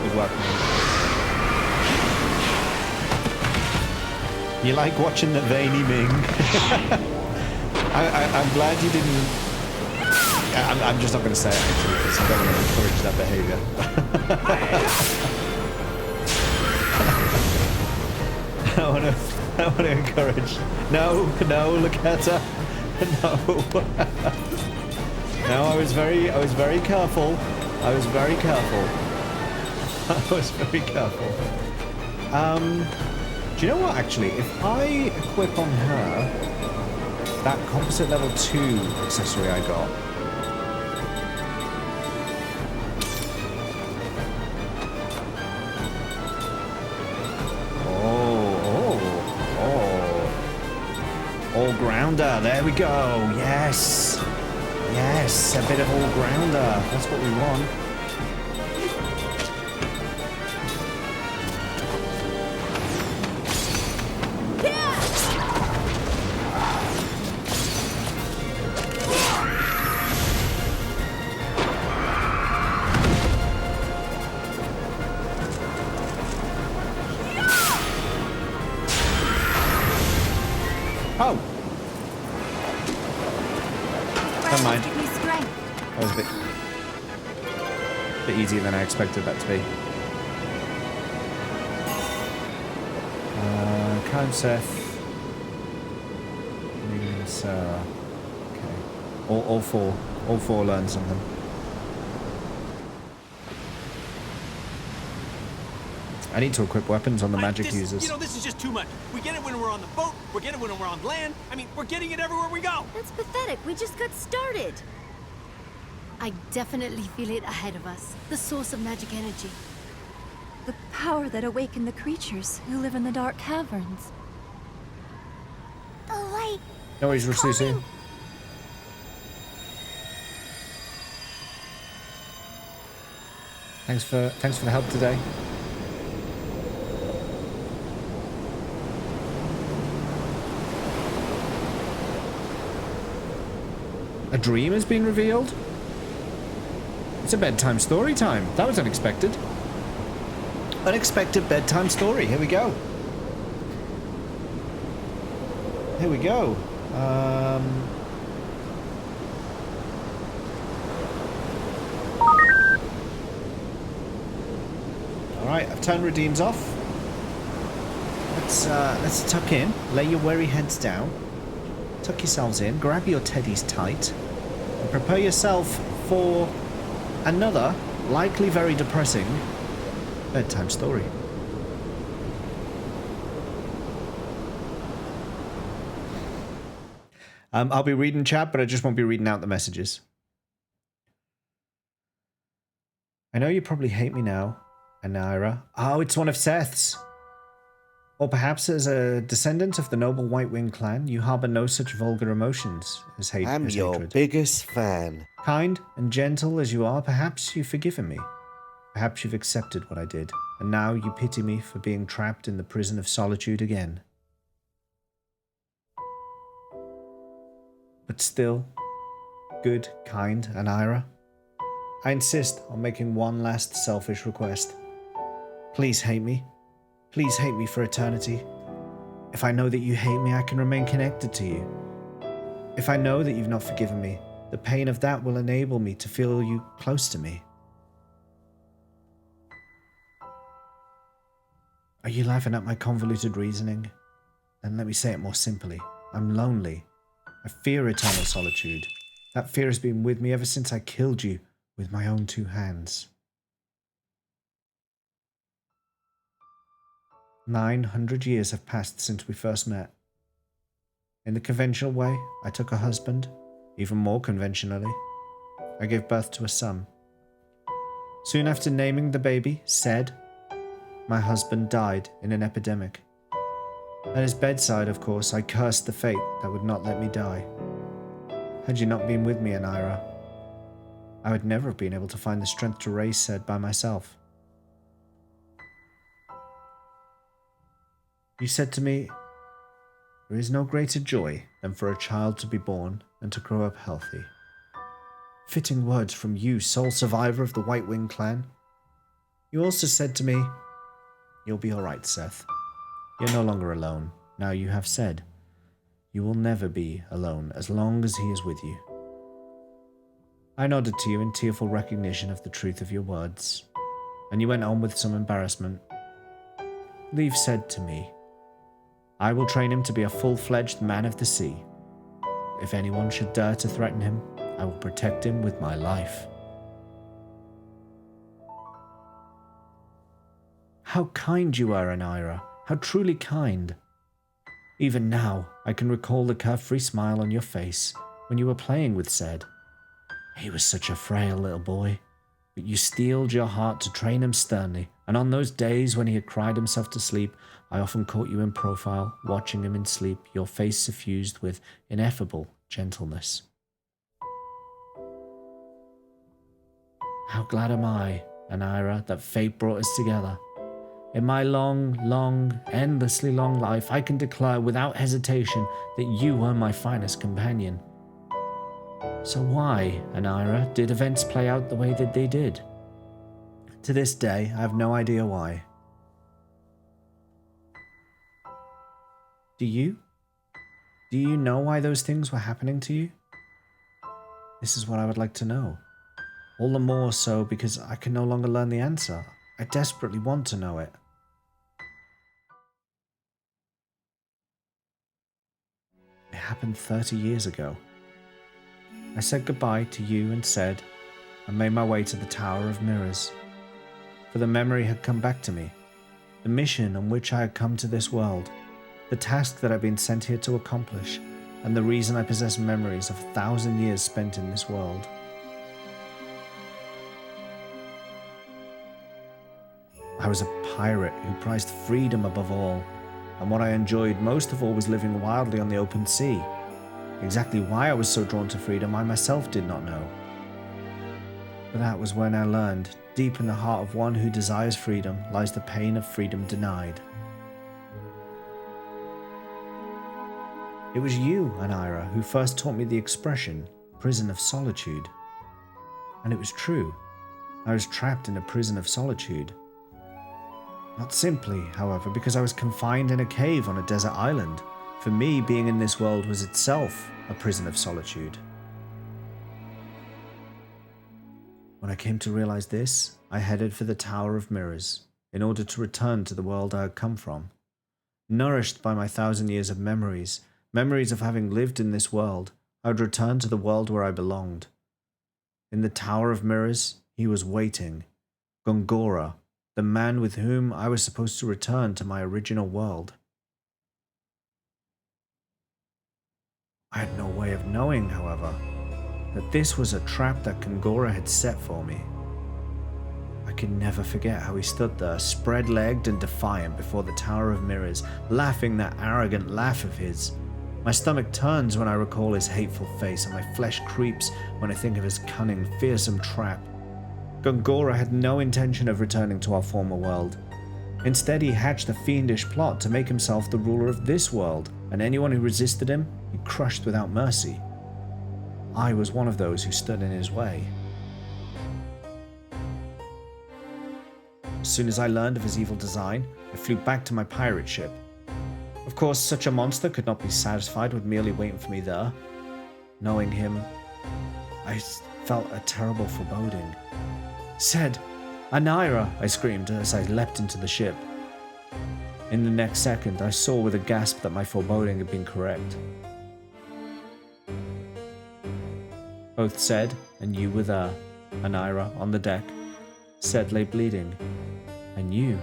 S1: Good work, Ming. You like watching the veiny Ming? I'm glad you didn't. I'm just not going to say it actually because I don't want to encourage that behaviour. I want to encourage. No, Laketa. No. No, I was very careful. I was very careful. Do you know what? Actually, if I equip on her that composite level 2 accessory I got. All-grounder, there we go. Yes, a bit of all-grounder. That's what we want. Oh. Never mind. That was a bit easier than I expected that to be. Kind Seth. Sarah. Okay. All four learn something. I need to equip weapons on the magic users.
S2: You know, this is just too much. We get it when we're on the boat. We get it when we're on land. I mean, we're getting it everywhere we go.
S3: That's pathetic. We just got started.
S5: I definitely feel it ahead of us. The source of magic energy.
S6: The power that awakened the creatures who live in the dark caverns.
S3: The light.
S1: No worries, Rasusi. Thanks for the help today. A dream has been revealed? It's a bedtime story time. That was unexpected. Unexpected bedtime story. Here we go. Here we go. Alright, I've turned redeems off. Let's tuck in. Lay your weary heads down. Tuck yourselves in, grab your teddies tight, and prepare yourself for another, likely very depressing, bedtime story. I'll be reading chat, but I just won't be reading out the messages. I know you probably hate me now, Anira. Oh, it's one of Seth's. Or perhaps as a descendant of the noble White Wing clan, you harbor no such vulgar emotions as hate.
S7: I'm your
S1: hatred.
S7: biggest fan.
S1: Kind and gentle as you are, perhaps you've forgiven me. Perhaps you've accepted what I did, and now you pity me for being trapped in the prison of solitude again. But still, good, kind Anira, I insist on making one last selfish request. Please hate me. Please hate me for eternity. If I know that you hate me, I can remain connected to you. If I know that you've not forgiven me, the pain of that will enable me to feel you close to me. Are you laughing at my convoluted reasoning? Then let me say it more simply. I'm lonely. I fear eternal solitude. That fear has been with me ever since I killed you with my own 2 hands. 900 years have passed since we first met. In the conventional way, I took a husband. Even more conventionally, I gave birth to a son. Soon after naming the baby, Said, my husband died in an epidemic. At his bedside, of course, I cursed the fate that would not let me die. Had you not been with me, Anira, I would never have been able to find the strength to raise Said by myself. You said to me, there is no greater joy than for a child to be born and to grow up healthy. Fitting words from you, sole survivor of the White Wing clan. You also said to me, you'll be alright, Seth. You're no longer alone. Now you have said, you will never be alone as long as he is with you. I nodded to you in tearful recognition of the truth of your words, and you went on with some embarrassment. Leave said to me, I will train him to be a full-fledged man of the sea. If anyone should dare to threaten him, I will protect him with my life. How kind you are, Anira. How truly kind. Even now, I can recall the carefree smile on your face when you were playing with Said. He was such a frail little boy, but you steeled your heart to train him sternly, and on those days when he had cried himself to sleep, I often caught you in profile, watching him in sleep, your face suffused with ineffable gentleness. How glad am I, Anira, that fate brought us together. In my long, endlessly long life, I can declare without hesitation that you were my finest companion. So why, Anira, did events play out the way that they did? To this day, I have no idea why. Do you? Do you know why those things were happening to you? This is what I would like to know. All the more so because I can no longer learn the answer. I desperately want to know it. It happened 30 years ago. I said goodbye to you and Said, and made my way to the Tower of Mirrors. For the memory had come back to me, the mission on which I had come to this world, the task that I'd been sent here to accomplish, and the reason I possess memories of 1,000 years spent in this world. I was a pirate who prized freedom above all, and what I enjoyed most of all was living wildly on the open sea. Exactly why I was so drawn to freedom, I myself did not know. But that was when I learned, deep in the heart of one who desires freedom lies the pain of freedom denied. It was you, Anira, who first taught me the expression, prison of solitude. And it was true. I was trapped in a prison of solitude. Not simply, however, because I was confined in a cave on a desert island. For me, being in this world was itself a prison of solitude. When I came to realize this, I headed for the Tower of Mirrors in order to return to the world I had come from. Nourished by my 1,000 years of memories of having lived in this world, I would return to the world where I belonged. In the Tower of Mirrors, he was waiting. Gongora, the man with whom I was supposed to return to my original world. I had no way of knowing, however, that this was a trap that Gongora had set for me. I could never forget how he stood there, spread-legged and defiant before the Tower of Mirrors, laughing that arrogant laugh of his. My stomach turns when I recall his hateful face, and my flesh creeps when I think of his cunning, fearsome trap. Gongora had no intention of returning to our former world. Instead, he hatched a fiendish plot to make himself the ruler of this world, and anyone who resisted him, he crushed without mercy. I was one of those who stood in his way. As soon as I learned of his evil design, I flew back to my pirate ship. Of course, such a monster could not be satisfied with merely waiting for me there. Knowing him, I felt a terrible foreboding. "Said, Anira!" I screamed as I leapt into the ship. In the next second, I saw with a gasp that my foreboding had been correct. Both Said and you were there, Anira on the deck. Said lay bleeding, and you,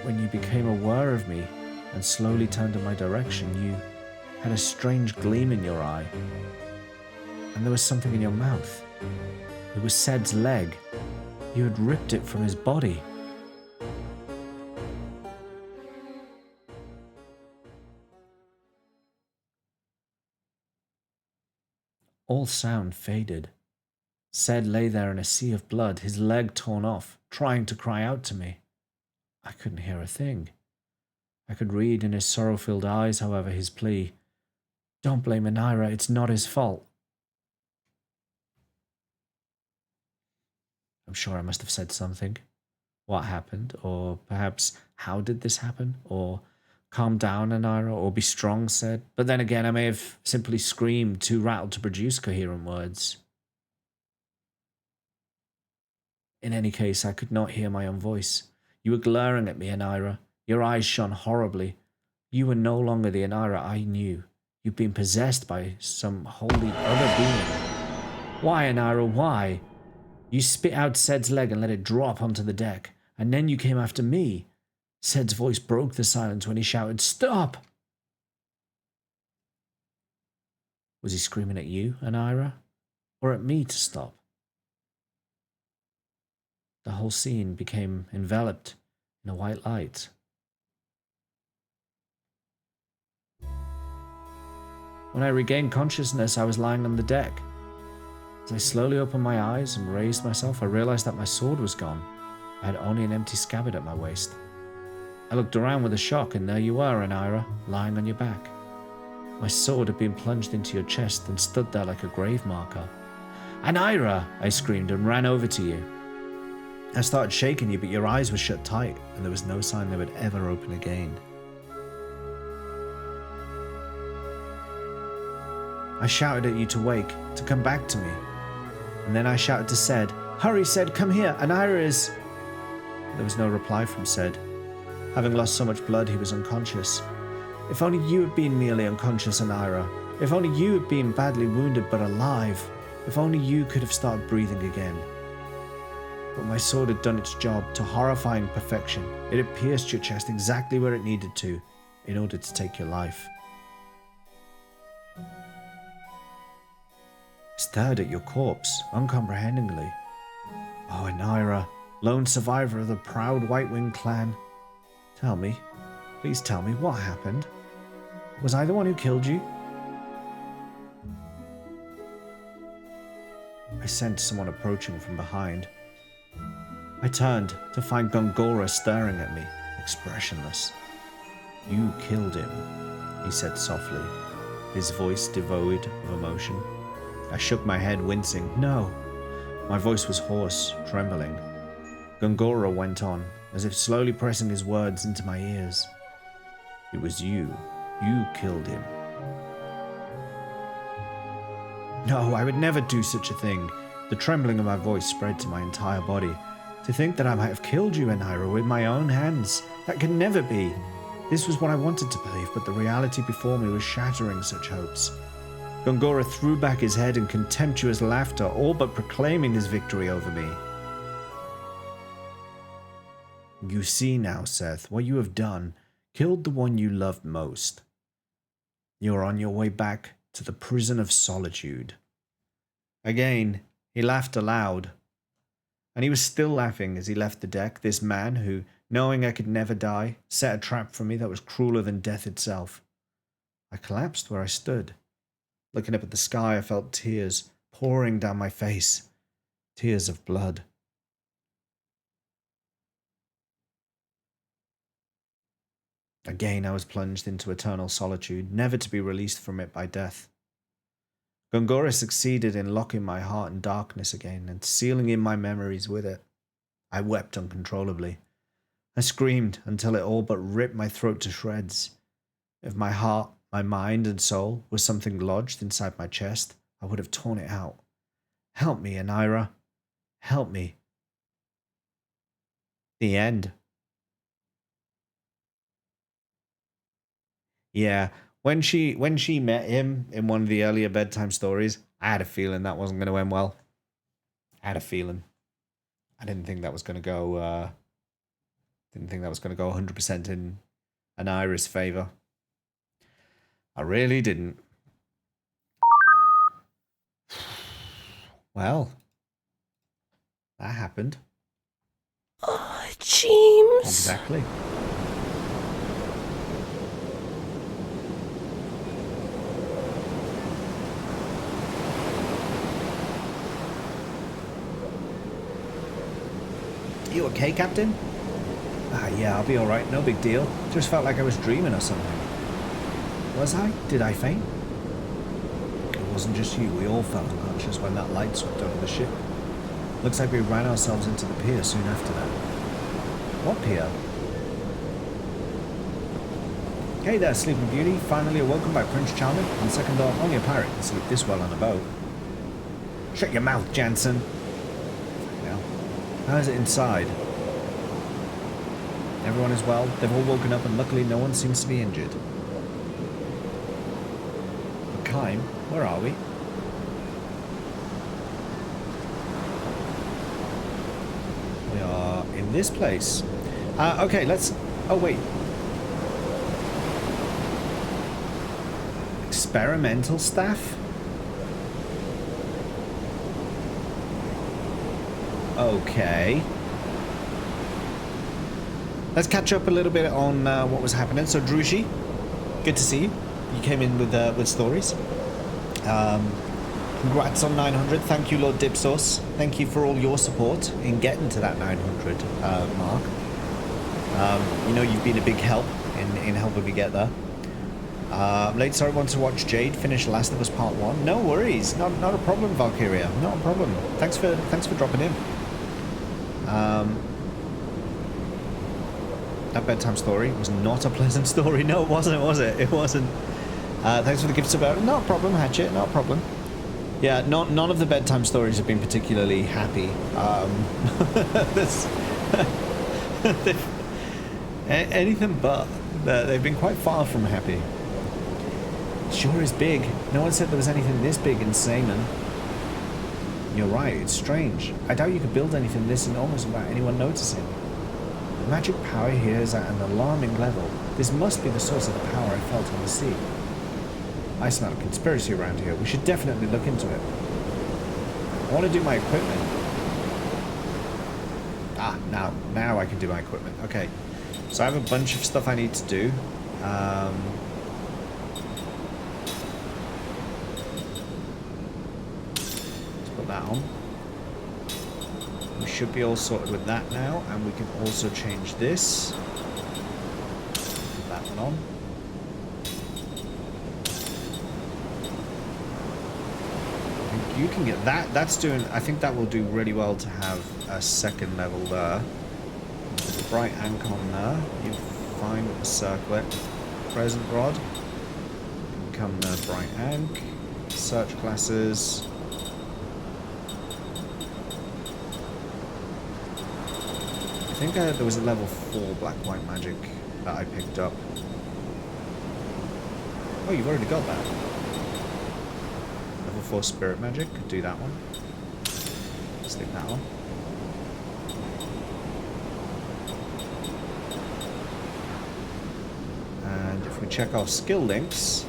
S1: when you became aware of me and slowly turned in my direction, you had a strange gleam in your eye, and there was something in your mouth. It was Said's leg. You had ripped it from his body. All sound faded. Said lay there in a sea of blood, his leg torn off, trying to cry out to me. I couldn't hear a thing. I could read in his sorrow-filled eyes, however, his plea. "Don't blame Anira, it's not his fault." I'm sure I must have said something. What happened? Or perhaps, how did this happen? Or, "Calm down, Anira," or "Be strong," Said. But then again, I may have simply screamed, too rattled to produce coherent words. In any case, I could not hear my own voice. You were glaring at me, Anira. Your eyes shone horribly. You were no longer the Anira I knew. You'd been possessed by some wholly other being. Why, Anira, why? You spit out Said's leg and let it drop onto the deck, and then you came after me. Said's voice broke the silence when he shouted, "Stop!" Was he screaming at you, Anira, or at me to stop? The whole scene became enveloped in a white light. When I regained consciousness, I was lying on the deck. As I slowly opened my eyes and raised myself, I realized that my sword was gone. I had only an empty scabbard at my waist. I looked around with a shock, and there you were, Anira, lying on your back. My sword had been plunged into your chest and stood there like a grave marker. "Anira!" I screamed and ran over to you. I started shaking you, but your eyes were shut tight, and there was no sign they would ever open again. I shouted at you to wake, to come back to me. And then I shouted to Said, "Hurry, Said, come here, Anira is..." There was no reply from Said. Having lost so much blood, he was unconscious. If only you had been merely unconscious, Anira. If only you had been badly wounded but alive. If only you could have started breathing again. But my sword had done its job to horrifying perfection. It had pierced your chest exactly where it needed to, in order to take your life. I stared at your corpse, uncomprehendingly. Oh, Anira, lone survivor of the proud White-Winged clan. Tell me, please tell me, what happened? Was I the one who killed you? I sensed someone approaching from behind. I turned to find Gongora staring at me, expressionless. "You killed him," he said softly, his voice devoid of emotion. I shook my head, wincing. "No." My voice was hoarse, trembling. Gongora went on, as if slowly pressing his words into my ears. "It was you. You killed him." No, I would never do such a thing. The trembling of my voice spread to my entire body. To think that I might have killed you, Anira, with my own hands. That could never be. This was what I wanted to believe, but the reality before me was shattering such hopes. Gongora threw back his head in contemptuous laughter, all but proclaiming his victory over me. "You see now, Seth, what you have done. Killed the one you loved most. You are on your way back to the prison of solitude." Again, he laughed aloud. And he was still laughing as he left the deck, this man who, knowing I could never die, set a trap for me that was crueler than death itself. I collapsed where I stood. Looking up at the sky, I felt tears pouring down my face. Tears of blood. Again, I was plunged into eternal solitude, never to be released from it by death. Gongora succeeded in locking my heart in darkness again and sealing in my memories with it. I wept uncontrollably. I screamed until it all but ripped my throat to shreds. If my heart, my mind and soul was something lodged inside my chest, I would have torn it out. Help me, Anira. Help me. The end. Yeah, when she met him in one of the earlier bedtime stories, I had a feeling that wasn't going to end well. I had a feeling. I didn't think that was going to go. Didn't think that was going to go 100% in Anira's favor. I really didn't. Well, that happened.
S7: Oh, James.
S1: Exactly. You okay, Captain? Yeah, I'll be alright, no big deal. Just felt like I was dreaming or something. Was I? Did I faint? It wasn't just you, we all felt unconscious when that light swept over the ship. Looks like we ran ourselves into the pier soon after that. What pier? Hey there, Sleeping Beauty. Finally awoken by Prince Charming. On second thought, only a pirate can sleep this well on a boat. Shut your mouth, Jansen. How is it inside? Everyone is well. They've all woken up and luckily no one seems to be injured. Kime, where are we? We are in this place. Okay, let's... Oh, wait. Experimental staff? Okay. Let's catch up a little bit on what was happening. So, Drushi, good to see you. You came in with stories. Congrats on 900. Thank you, Lord Dipsauce. Thank you for all your support in getting to that 900 mark. You know you've been a big help in helping me get there. Late sorry, want to watch Jade finish Last of Us Part 1. No worries, not a problem, Valkyria. Not a problem. Thanks for dropping in. That bedtime story was not a pleasant story. No, it wasn't, was it? It wasn't. Thanks for the gifts about it. Not a problem, Hatchet, not a problem. Yeah, none of the bedtime stories have been particularly happy. Anything but. They've been quite far from happy. It sure is big. No one said there was anything this big in Saman. You're right, it's strange. I doubt you could build anything this enormous without anyone noticing. The magic power here is at an alarming level. This must be the source of the power I felt on the sea. I smell a conspiracy around here. We should definitely look into it. I want to do my equipment. Now I can do my equipment. Okay. So I have a bunch of stuff I need to do. Let's put that on. We should be all sorted with that now, and we can also change this. Put that one on. I think you can get that. That's doing. I think that will do really well to have a second level there. Bright ank on there. You find a circlet. Present rod. Become the bright ank. Search classes. I think there was a level 4 black white magic that I picked up. Oh, you've already got that. Level 4 spirit magic. Could do that one. Stick that on. And if we check our skill links,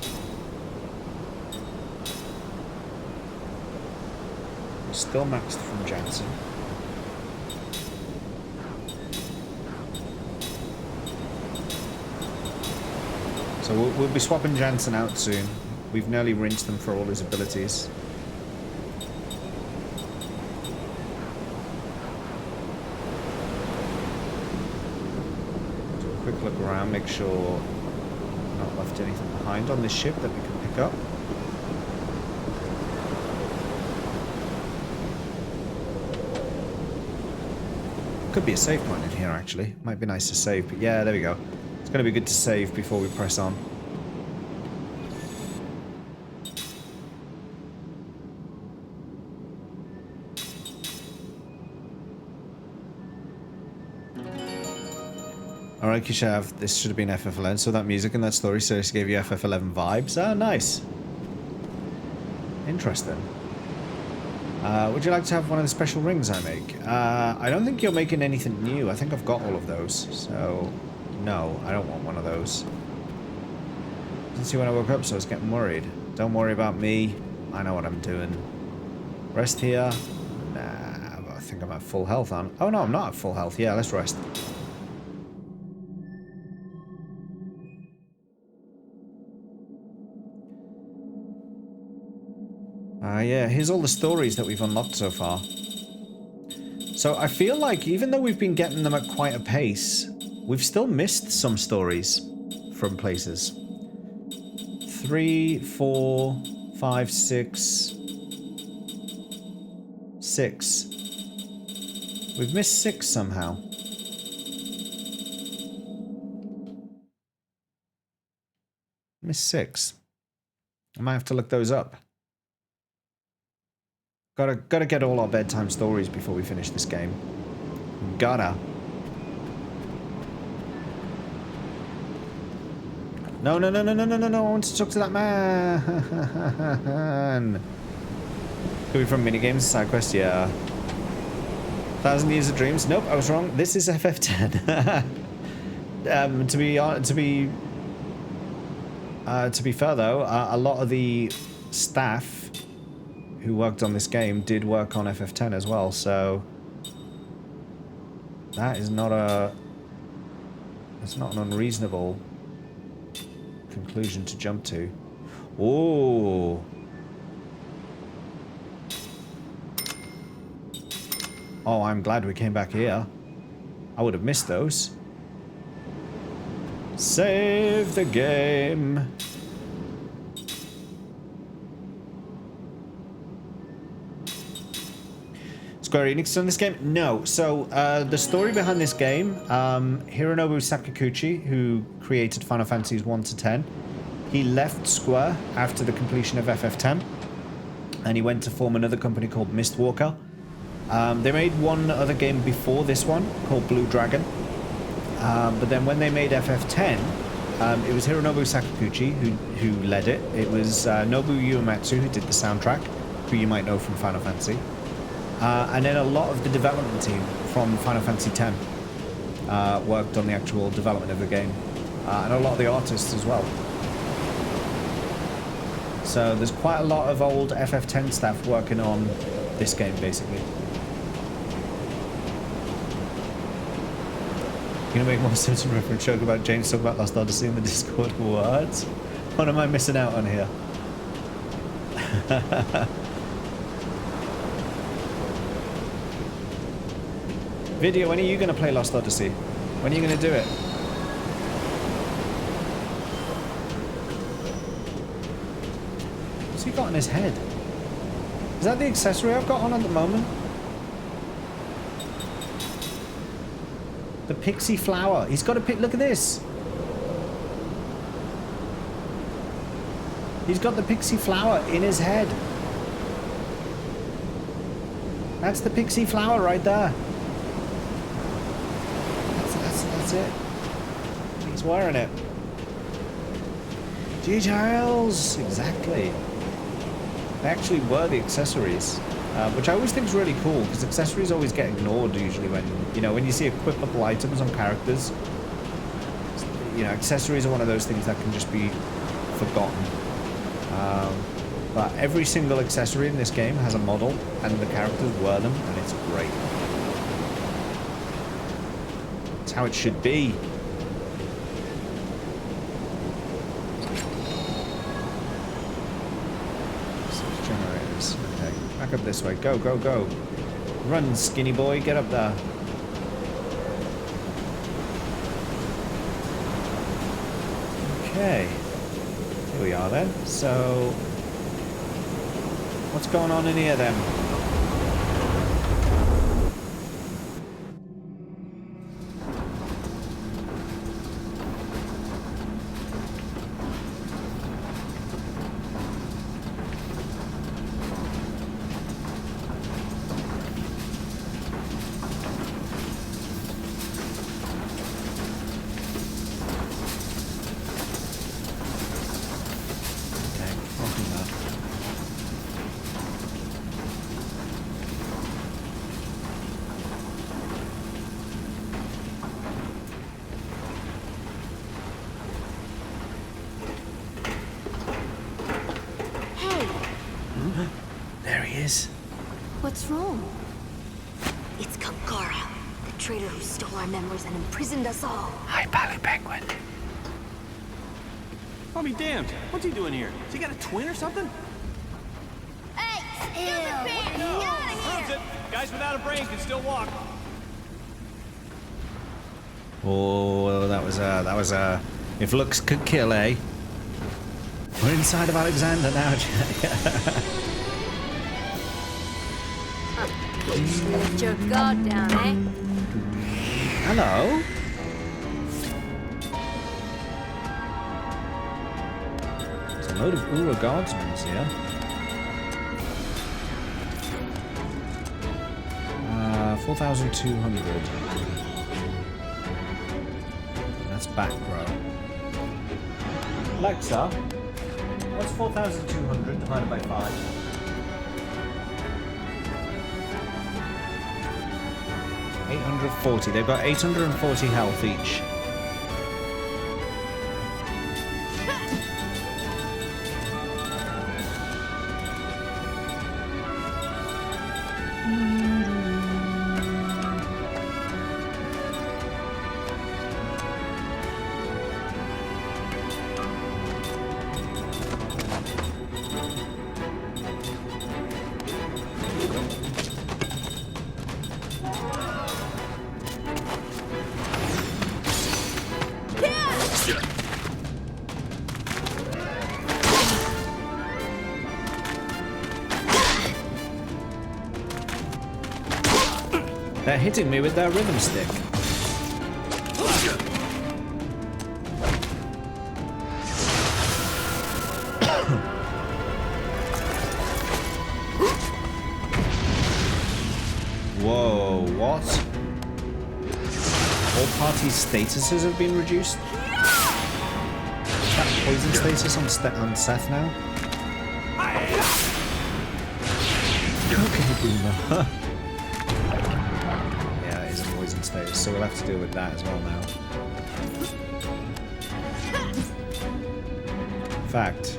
S1: we're still maxed from Jansen. So we'll be swapping Jansen out soon. We've nearly rinsed him for all his abilities. Do a quick look around, make sure not left anything behind on this ship that we can pick up. Could be a save point in here, actually. Might be nice to save, but yeah, there we go. It's going to be good to save before we press on. Alright, Kishav, this should have been FF11, so that music and that story seriously gave you FF11 vibes. Ah, nice. Interesting. Would you like to have one of the special rings I make? I don't think you're making anything new. I think I've got all of those. So, no, I don't want one of those. Didn't see when I woke up, so I was getting worried. Don't worry about me. I know what I'm doing. Rest here. Nah, I think I'm at full health. Oh, no, I'm not at full health. Yeah, let's rest. Yeah, here's all the stories that we've unlocked so far. So I feel like even though we've been getting them at quite a pace, we've still missed some stories from places. 3, 4, 5, 6. 6. We've missed 6 somehow. Missed 6. I might have to look those up. Gotta get all our bedtime stories before we finish this game. Gotta. No, no, no, no, no, no, no, no. I want to talk to that man. Could be from minigames, side quest, yeah. 1,000 Years of Dreams. Nope, I was wrong. This is FF10. To be fair though, a lot of the staff who worked on this game did work on FF10 as well, so that is not a... It's not an unreasonable conclusion to jump to. Ooh. Oh, I'm glad we came back here. I would have missed those. Save the game. Square Enix on this game? No. So, the story behind this game, Hironobu Sakaguchi, who created Final Fantasies 1 to 10, he left Square after the completion of FF10, and he went to form another company called Mistwalker. They made one other game before this one, called Blue Dragon, but then when they made FF10, it was Hironobu Sakaguchi who led it. It was Nobu Uematsu who did the soundtrack, who you might know from Final Fantasy. And then a lot of the development team from Final Fantasy X worked on the actual development of the game. And a lot of the artists as well. So there's quite a lot of old FF10 staff working on this game, basically. You're gonna make more sense from a joke about James talking about Lost Odyssey in the Discord. What? What am I missing out on here? Video, when are you going to play Lost Odyssey? When are you going to do it? What's he got on his head? Is that the accessory I've got on at the moment? The pixie flower. He's got a pick. Look at this. He's got the pixie flower in his head. That's the pixie flower right there. That's it. He's wearing it. Details! Exactly. They actually were the accessories, which I always think is really cool, because accessories always get ignored usually when, you know, when you see equipable items on characters. You know, accessories are one of those things that can just be forgotten. But every single accessory in this game has a model, and the characters wear them, and it's great. It's how it should be. Six generators. Okay, back up this way. Go, go, go. Run, skinny boy. Get up there. Okay. Here we are then. So, what's going on in here then? is.
S4: What's wrong? It's Kangara, the traitor who stole our memories and imprisoned us all.
S1: Hi, Pally Penguin.
S2: I'll be damned. What's he doing here? Has he got a twin or something?
S3: Hey, stupid pig! Get out of
S2: Proves
S3: here!
S2: it. Guys without a brain can still walk.
S1: Oh, that was if looks could kill, eh? We're inside of Alexander now, Jack.
S3: Let your guard down, eh?
S1: Hello? There's a load of Ura guardsmen here. 4,200. That's back row. Alexa, what's 4,200 divided by 5? 840. They've got 840 health each. They're hitting me with their rhythm stick. Whoa, what? All parties' statuses have been reduced? Is that poison status on Seth now? Okay, Boomer. Status, so we'll have to deal with that as well now. In fact,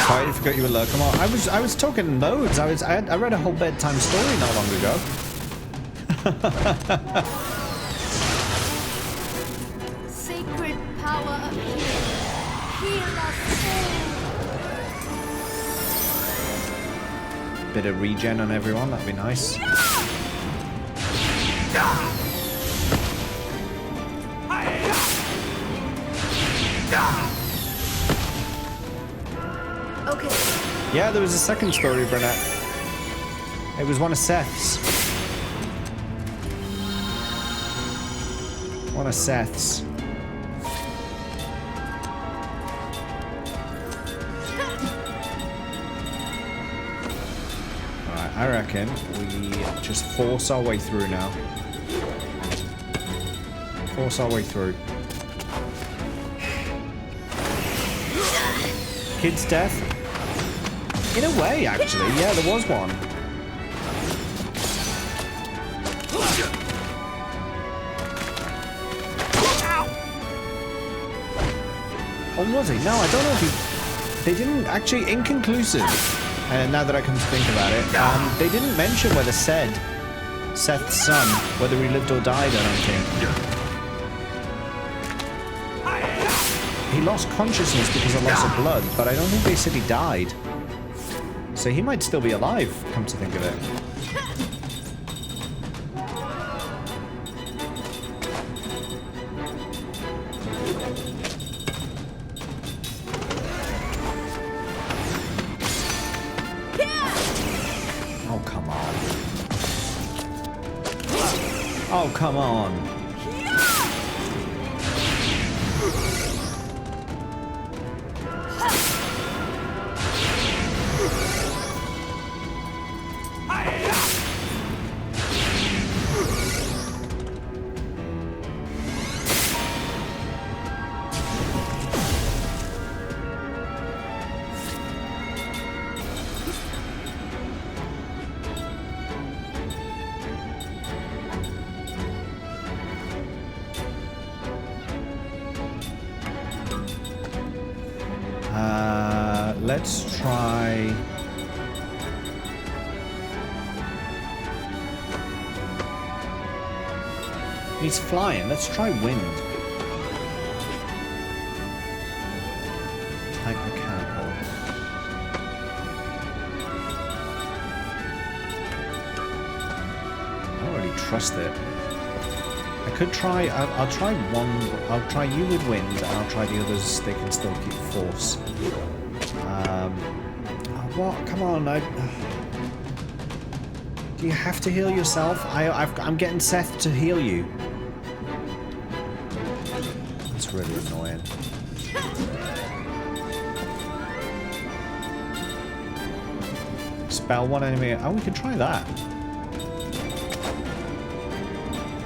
S1: I forgot you were low. Come on, I was talking loads. I read a whole bedtime story not long ago.
S3: Sacred power appear. Heal us all.
S1: Bit of regen on everyone. That'd be nice.
S3: Okay.
S1: Yeah, there was a second story, Burnett. It was one of Seth's. One of Seth's. Alright, I reckon we just force our way through now. Force our way through. Kid's death? In a way, actually. Yeah, there was one. Or was he? No, I don't know if he... They didn't actually... Inconclusive. Now that I come to think about it. They didn't mention whether Seth's son, whether he lived or died, I don't think. He lost consciousness because of loss of blood, but I don't think they said he died. So he might still be alive, come to think of it. Oh, come on. Oh, come on. Let's try... He's flying. Let's try wind. Tank mechanical. I don't really trust it. I could try... I'll try one... I'll try you with wind, and I'll try the others. They can still keep force. What? Come on, do you have to heal yourself? I'm getting Seth to heal you. That's really annoying. Spell one enemy. Oh, we can try that.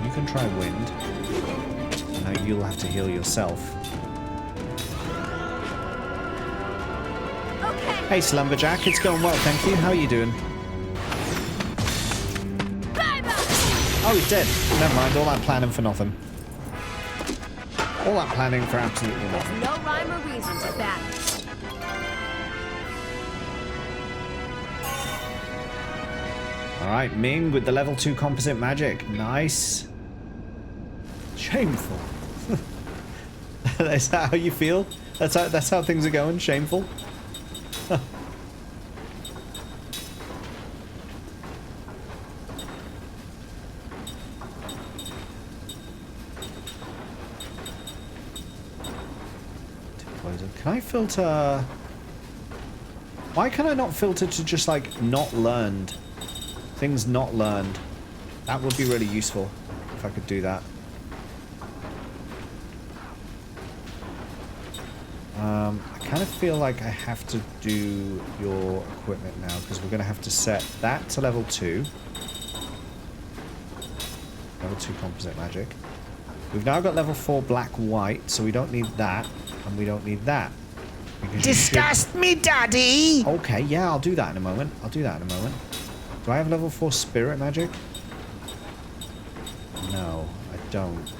S1: You can try wind. Now you'll have to heal yourself. Hey, Slumberjack, it's going well, thank you. How are you doing? Oh, he's dead. Never mind, all that planning for nothing. All that planning for absolutely nothing.
S3: No rhyme or reason to that.
S1: Alright, Ming with the level 2 composite magic. Nice. Shameful. Is that how you feel? That's how things are going? Shameful? Can I filter... Why can I not filter to just, like, not learned? Things not learned. That would be really useful if I could do that. I kind of feel like I have to do your equipment now, because we're going to have to set that to level 2. Level 2 composite magic. We've now got level 4 black-white, so we don't need that, and we don't need that.
S7: Disgust me, Daddy!
S1: Okay, yeah, I'll do that in a moment. I'll do that in a moment. Do I have level 4 spirit magic? No, I don't.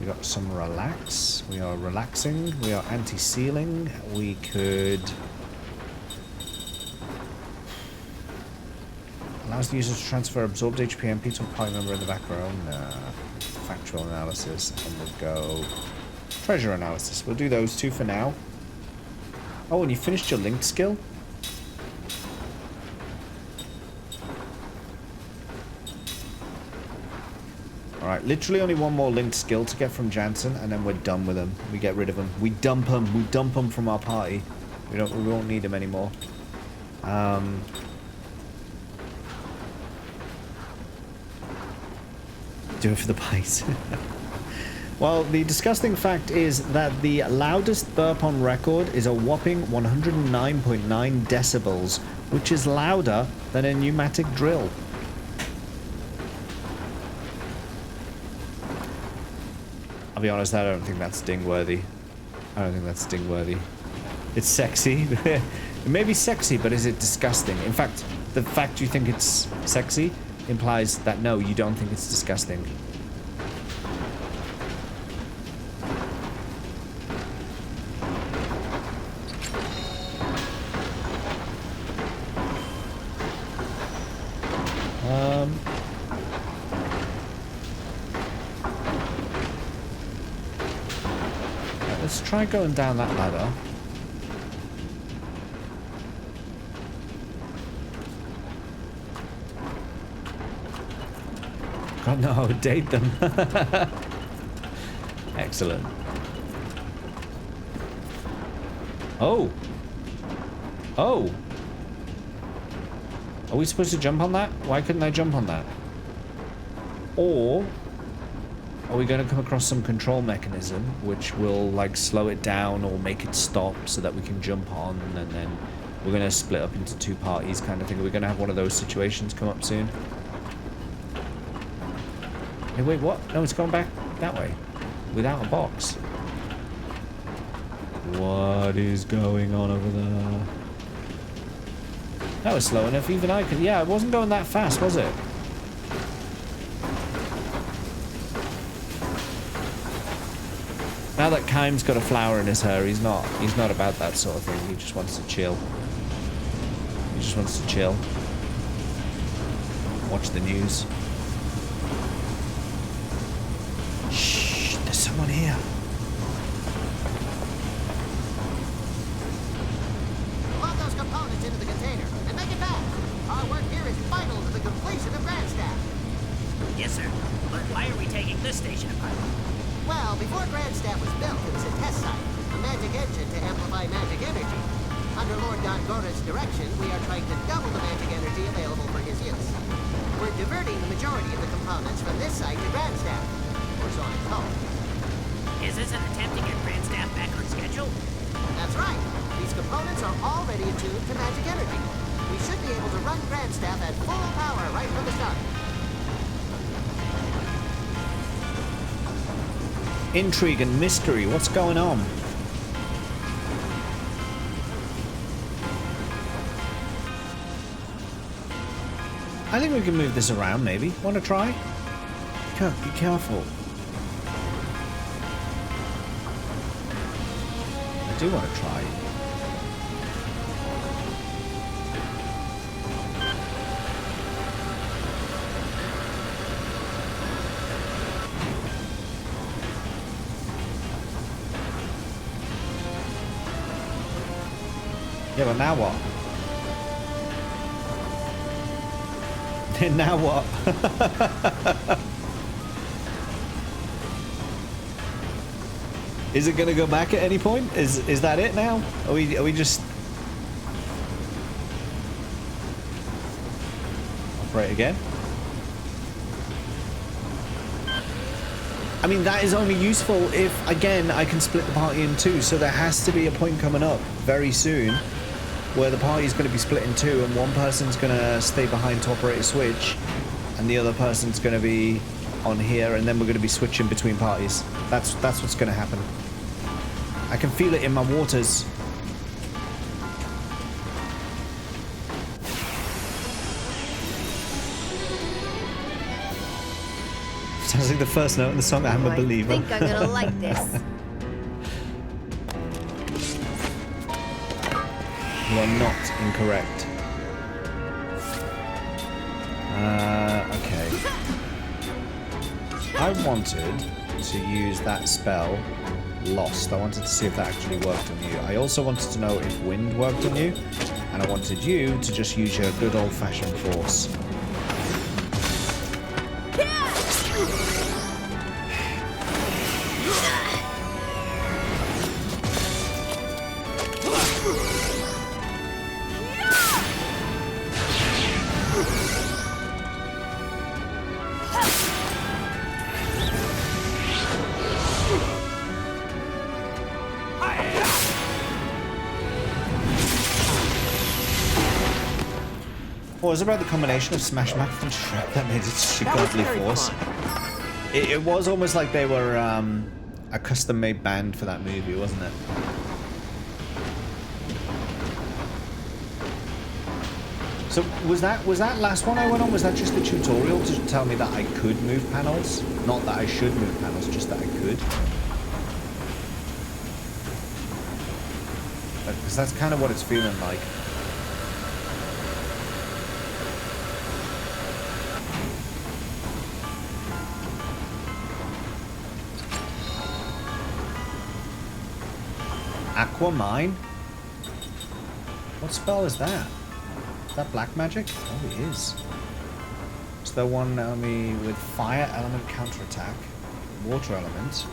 S1: We got some relax. We are relaxing. We are anti-sealing. We could... Allows the user to transfer absorbed HP MP to a party member in the back row. Nah. Factual analysis. And we'll go... Treasure analysis. We'll do those two for now. Oh, and you finished your linked skill? Alright, literally only one more linked skill to get from Jansen, and then we're done with him. We get rid of him. We dump him. We dump him from our party. We won't need him anymore. Do it for the pies. Well, the disgusting fact is that the loudest burp on record is a whopping 109.9 decibels, which is louder than a pneumatic drill. I'll be honest, I don't think that's ding-worthy. I don't think that's ding-worthy. It's sexy. It may be sexy, but is it disgusting? In fact, the fact you think it's sexy implies that no, you don't think it's disgusting. Let's try going down that ladder. God, no, date them. Excellent. Oh. Oh. Are we supposed to jump on that? Why couldn't I jump on that? Or are we going to come across some control mechanism which will like slow it down or make it stop so that we can jump on, and then we're going to split up into two parties kind of thing? Are we going to have one of those situations come up soon? Hey, wait, what? No, it's going back that way without a box. What is going on over there? That was slow enough, even I could... Yeah, it wasn't going that fast, was it? Now that Kaim's got a flower in his hair, he's not about that sort of thing. He just wants to chill. He just wants to chill. Watch the news. Shh, there's someone here.
S8: Load those components into the container and make it fast. Our work here is vital to the completion of Grandstaff.
S9: Yes, sir. But why are we taking this station apart?
S8: Well, before Grandstaff was built, it was a test site, a magic engine to amplify magic energy. Under Lord Gongora's direction, we are trying to double the magic energy available for his use. We're diverting the majority of the components from this site to Grandstaff, or so I'm told.
S9: Is this an attempt to get Grandstaff back on schedule?
S8: That's right. These components are already attuned to magic energy. We should be able to run Grandstaff at full power right from the start.
S1: Intrigue and mystery. What's going on? I think we can move this around, maybe. Want to try? Be careful. I do want to try. Yeah, but now what? Now what? Is it gonna go back at any point? Is that it now? Are we just operate again? I mean, that is only useful if, again, I can split the party in two. So there has to be a point coming up very soon where the party is going to be split in two, and one person's going to stay behind to operate a switch, and the other person's going to be on here, and then we're going to be switching between parties. That's what's going to happen. I can feel it in my waters. Sounds like the first note in the song, I'm a Believer.
S3: I think I'm gonna like this.
S1: You are not incorrect. Okay. I wanted to use that spell, Lost. I wanted to see if that actually worked on you. I also wanted to know if Wind worked on you. And I wanted you to just use your good old-fashioned Force. What was about the combination of Smash Mouth and Shrek that made it such a godly force? It was almost like they were a custom-made band for that movie, wasn't it? So was that last one I went on? Was that just the tutorial to tell me that I could move panels? Not that I should move panels, just that I could. Because that's kind of what it's feeling like. Aquamine? What spell is that? Is that black magic? Oh, it is. Is there one enemy with fire element counterattack? Water element?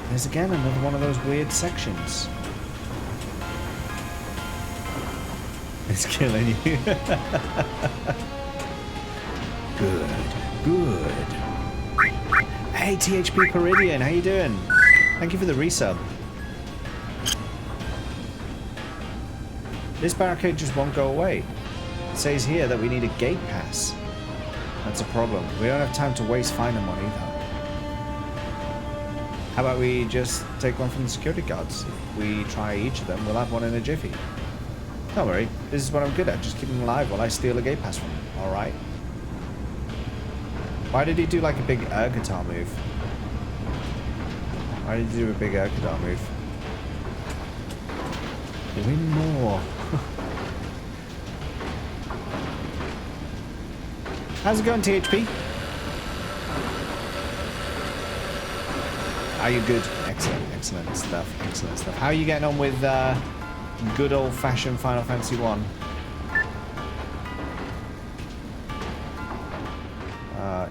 S1: There's again another one of those weird sections. It's killing you. Good. Hey, THP Peridian, how you doing? Thank you for the resub. This barricade just won't go away. It says here that we need a gate pass. That's a problem. We don't have time to waste finding one either. How about we just take one from the security guards? If we try each of them, we'll have one in a jiffy. Don't worry, this is what I'm good at. Just keep them alive while I steal a gate pass from them. Alright. Why did he do like a big air guitar move? Why did he do a big air guitar move? Doing more. How's it going, THP? Are you good? Excellent, excellent stuff, excellent stuff. How are you getting on with good old-fashioned Final Fantasy 1?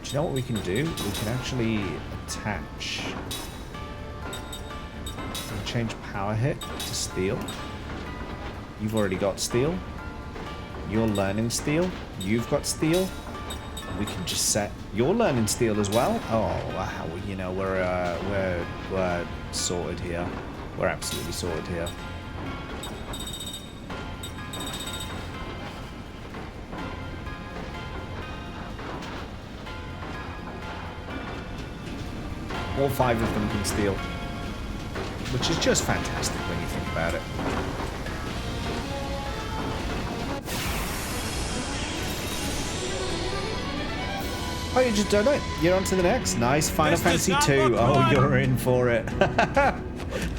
S1: Do you know what we can do? We can actually attach... and change power hit to steel. You've already got steel. You're learning steel. You've got steel. We can just set... You're learning steel as well? Oh, wow. You know, we're sorted here. We're absolutely sorted here. All 5 of them can steal. Which is just fantastic when you think about it. Oh, you just done it. You're on to the next. Nice. Final Fantasy 2. Oh, you're in for it.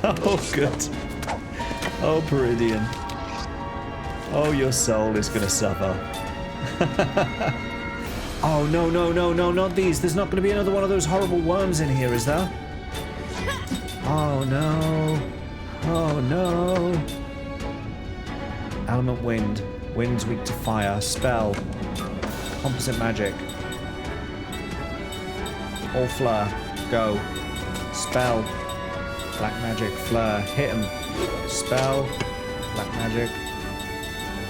S1: Oh, good. Oh, Peridian. Oh, your soul is going to suffer. Oh, no, no, no, no, not these. There's not going to be another one of those horrible worms in here, is there? Oh, no. Oh, no. Element wind. Wind's weak to fire. Spell. Composite magic. All flare. Go. Spell. Black magic. Flare. Hit him. Spell. Black magic.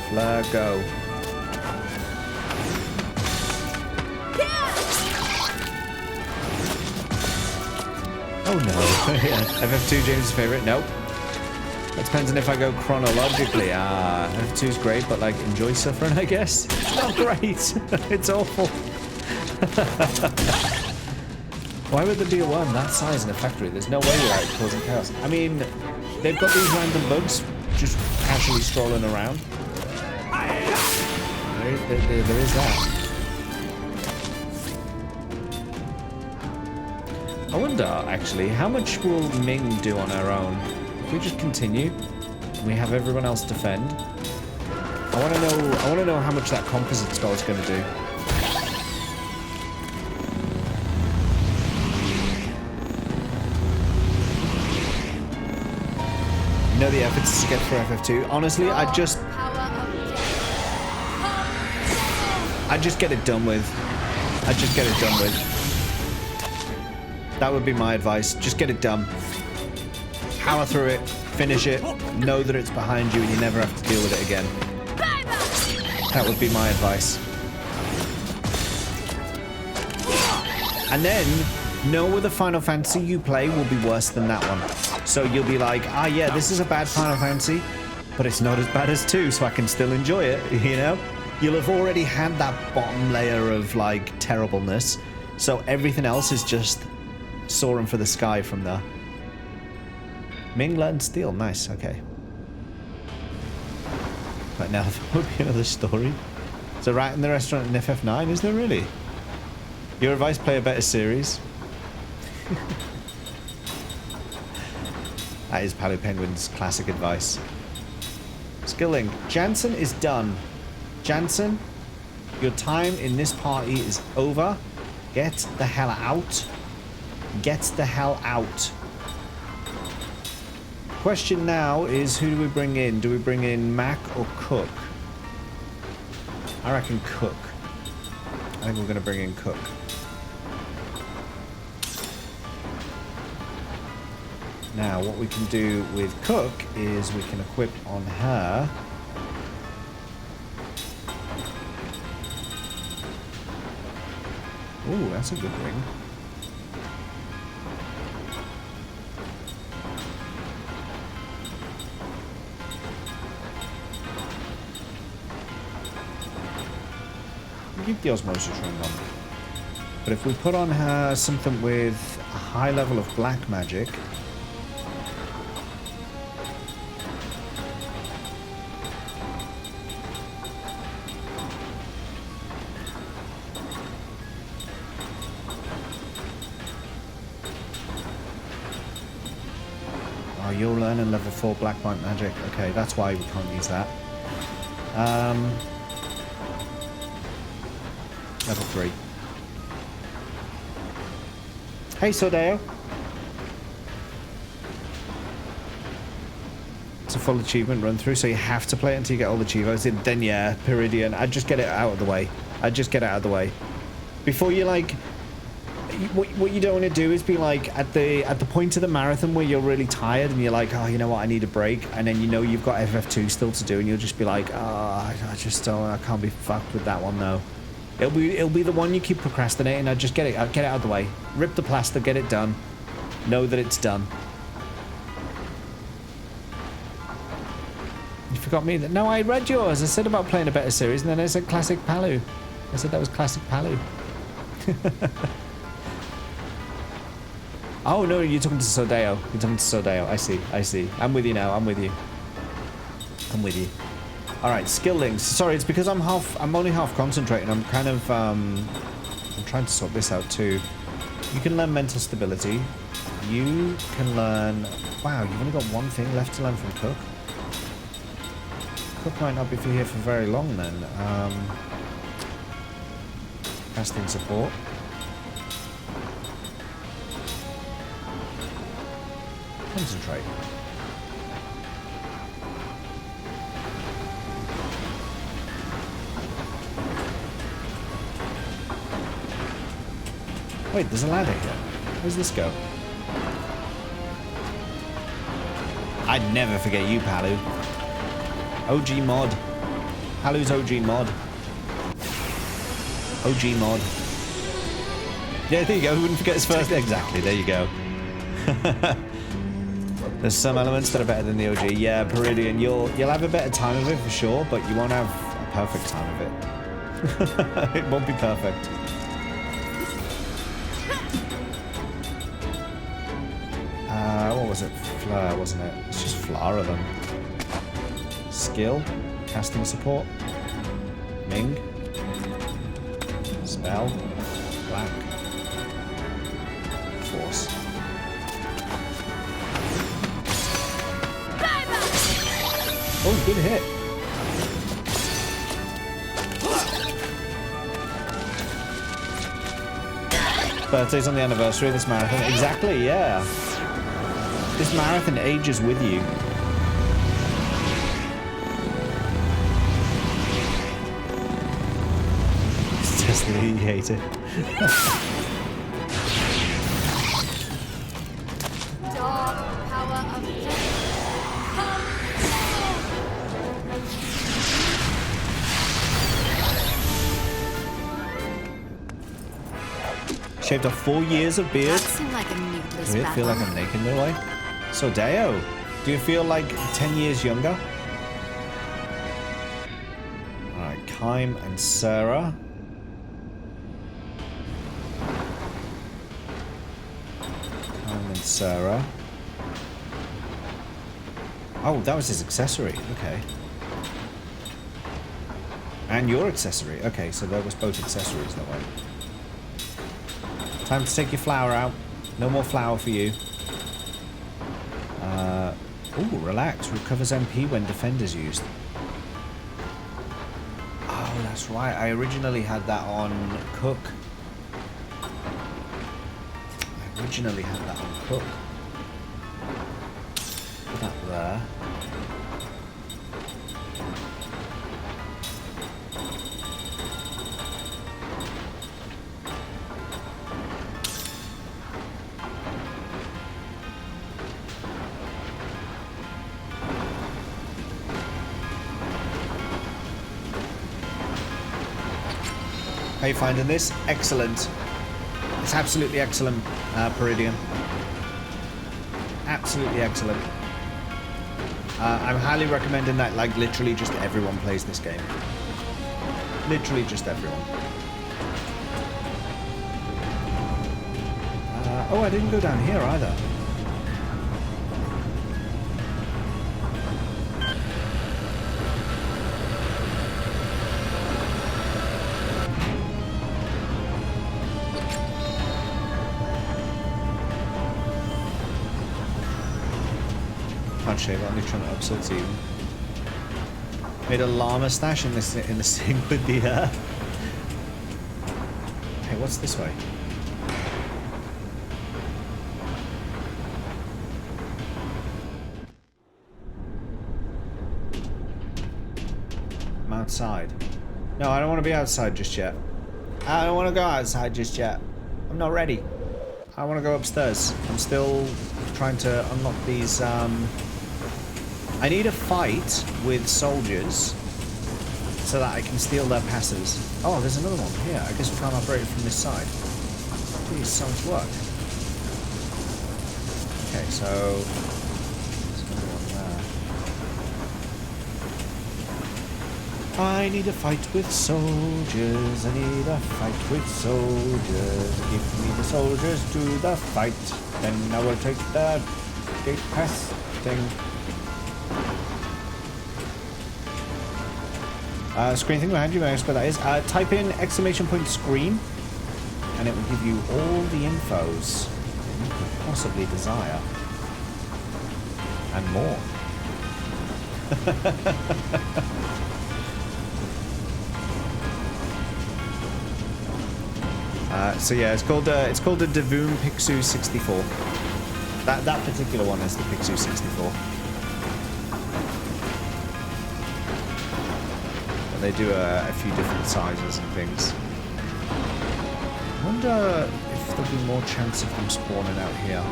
S1: Flare. Go. Oh no. Yeah. FF2 James' favorite? Nope. That depends on if I go chronologically. FF2's great, but like enjoy suffering, I guess. It's not great. It's awful. Why would there be a worm that size in a factory? There's no way without it causing chaos. I mean, they've got these random bugs just casually strolling around. There is that. I wonder, actually, how much will Ming do on her own? If we just continue, and we have everyone else defend. I want to know how much that composite spell is going to do. You know the efforts to get for FF2. Honestly, I just get it done with. I just get it done with. That would be my advice. Just get it done. Power through it. Finish it. Know that it's behind you and you never have to deal with it again. That would be my advice. And then, no other Final Fantasy you play will be worse than that one. So you'll be like, ah, yeah, this is a bad Final Fantasy, but it's not as bad as 2, so I can still enjoy it, you know? You'll have already had that bottom layer of, like, terribleness, so everything else is just soaring for the sky from there. Ming learned steel. Nice, okay. Right now, there will be another story. So right in the restaurant in FF9, is there really? Your advice, play a better series. That is Palu Penguin's classic advice. Skilling. Jansen is done. Jansen, your time in this party is over. Get the hell out. Get the hell out. Question now is, who do we bring in? Do we bring in Mac or Cook? I reckon Cook. I think we're going to bring in Cook. Now, what we can do with Cook is we can equip on her. Ooh, that's a good ring. We'll keep the osmosis ring on. But if we put on her something with a high level of black magic... Oh, you're learning level 4 black magic. Okay, that's why we can't use that. Level 3. Hey, Sordeo. It's a full achievement run through, so you have to play it until you get all the Chivos. Then yeah, Peridian. I'd just get it out of the way. Before you like... What you don't want to do is be like at the point of the marathon where you're really tired and you're like, oh, you know what, I need a break, and then you know you've got FF2 still to do, and you'll just be like, oh, I can't be fucked with that one though. It'll be the one you keep procrastinating. I'd get it out of the way, rip the plaster, get it done, know that it's done. You forgot me. No, I read yours. I said about playing a better series, and then I said classic Palu. I said that was classic Palu. Oh, no, you're talking to Sordeo. I see. I'm with you now. I'm with you. All right, skill links. Sorry, it's because I'm only half concentrating. I'm kind of, I'm trying to sort this out too. You can learn mental stability. You can learn, wow, you've only got one thing left to learn from Cook. Cook might not be here for very long then. Casting support. Concentrate. Wait, there's a ladder here. Where's this go? I'd never forget you, Palu. OG mod. Palu's OG mod. OG mod. Yeah, there you go. Who wouldn't forget his first? Exactly, there you go. There's some elements that are better than the OG. Yeah, Peridian, you'll have a better time of it for sure, but you won't have a perfect time of it. It won't be perfect. What was it? Fleur, wasn't it? It's just flower of them. Skill, casting support, Ming, spell, black, force. Oh, good hit. Birthday's on the anniversary of this marathon. Exactly, yeah. This marathon ages with you. It's just that you hate it.
S3: Dark power of
S1: Shaved off 4 years of beard.
S5: That seemed like a needless
S1: Do you feel like
S5: battle.
S1: I'm naked in a way? So Deo, do you feel like 10 years younger? Alright, Kime and Sarah. Kime and Sarah. Oh, that was his accessory. Okay. And your accessory. Okay, so that was both accessories that way. Time to take your flower out. No more flower for you. Ooh, relax. Recovers MP when defender's used. Oh, that's right. I originally had that on Cook. Put that there. How are you finding this? Excellent. It's absolutely excellent, Peridian. Absolutely excellent. I'm highly recommending that, like, literally just everyone plays this game. Literally just everyone. Oh, I didn't go down here either. Can't shave on trying to upset it's even. Made a llama stash in the sink with the Hey, what's this way? I'm outside. No, I don't want to be outside just yet. I don't want to go outside just yet. I'm not ready. I want to go upstairs. I'm still trying to unlock these I need a fight with soldiers so that I can steal their passes. Oh, there's another one here. I guess we can't operate it from this side. Geez, so much work. Okay, so there's another one there. I need a fight with soldiers. I need a fight with soldiers. Give me the soldiers to the fight. Then I will take the gate pass thing. Screen thing behind you, I guess what that is. Type in !scream and it will give you all the infos you could possibly desire. And more. So yeah, it's called the Devoon Pixu 64. That particular one is the Pixu 64. They do a few different sizes and things. I wonder if there'll be more chance of them spawning out here.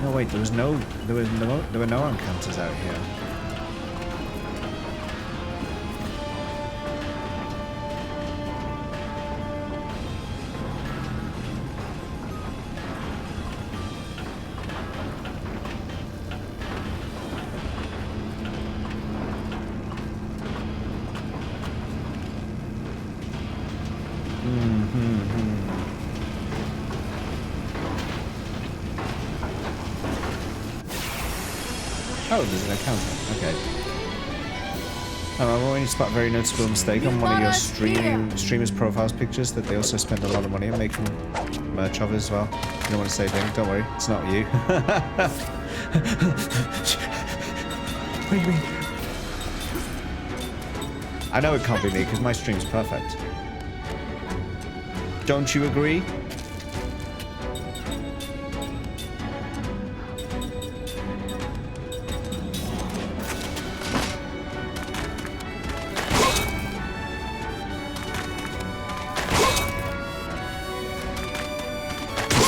S1: No wait, there were no encounters out here. Oh, there's an encounter. Okay. I remember when you spot a very noticeable mistake on one of your streamers' profiles pictures that they also spend a lot of money on making merch of as well. You don't want to say anything, don't worry, it's not you. What do you mean? I know it can't be me because my stream's perfect. Don't you agree?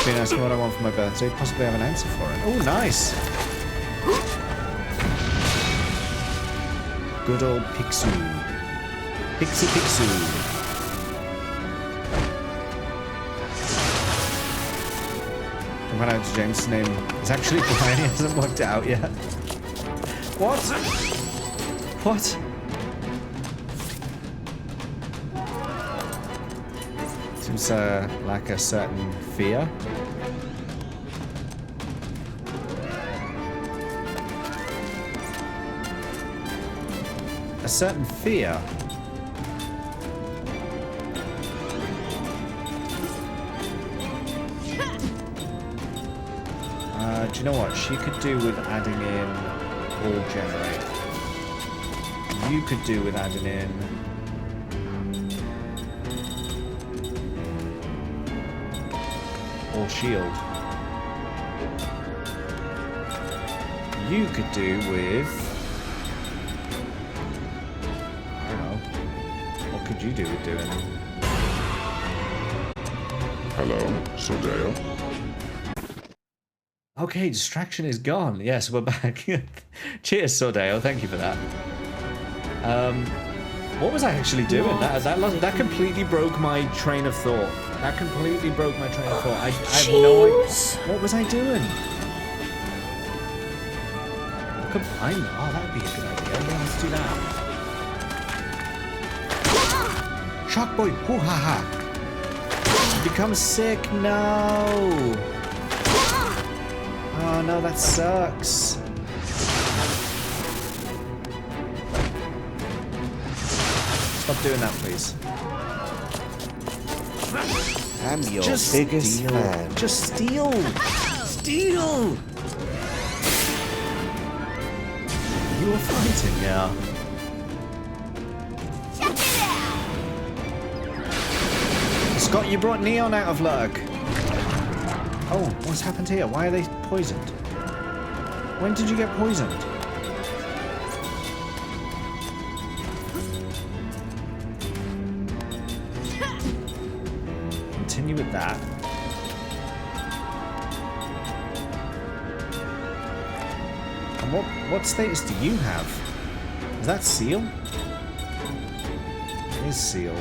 S1: Been asking what I want for my birthday, possibly have an answer for it. Oh, nice! Good old Pixu. Pixie Pixu. Don't find out James' name is actually Brian, he hasn't worked it out yet. What? What? Seems like a certain fear. A certain fear. Do you know what? She could do with adding in all generate. You could do with adding in all shield. You could do with, I don't know, what could you do with doing?
S10: Hello, Sodale.
S1: Okay, distraction is gone. Yes, we're back. Cheers, Sordeo. Thank you for that. What was I actually doing? That completely broke my train of thought. That completely broke my train of thought. I have no idea. What was I doing? could climb. Oh, that'd be a good idea. Yeah, let's do that. Shark boy. Hoo ha ha. Become sick. No. Oh no, that sucks. Stop doing that, please.
S7: I'm your
S1: Just
S7: biggest
S1: steal.
S7: fan.
S1: Just steal. Steal. You were fighting, yeah.
S3: Check it out!
S1: Scott, you brought Neon out of luck. Oh, what's happened here? Why are they poisoned? When did you get poisoned? Continue with that. And what status do you have? Is that Seal? It is Seal.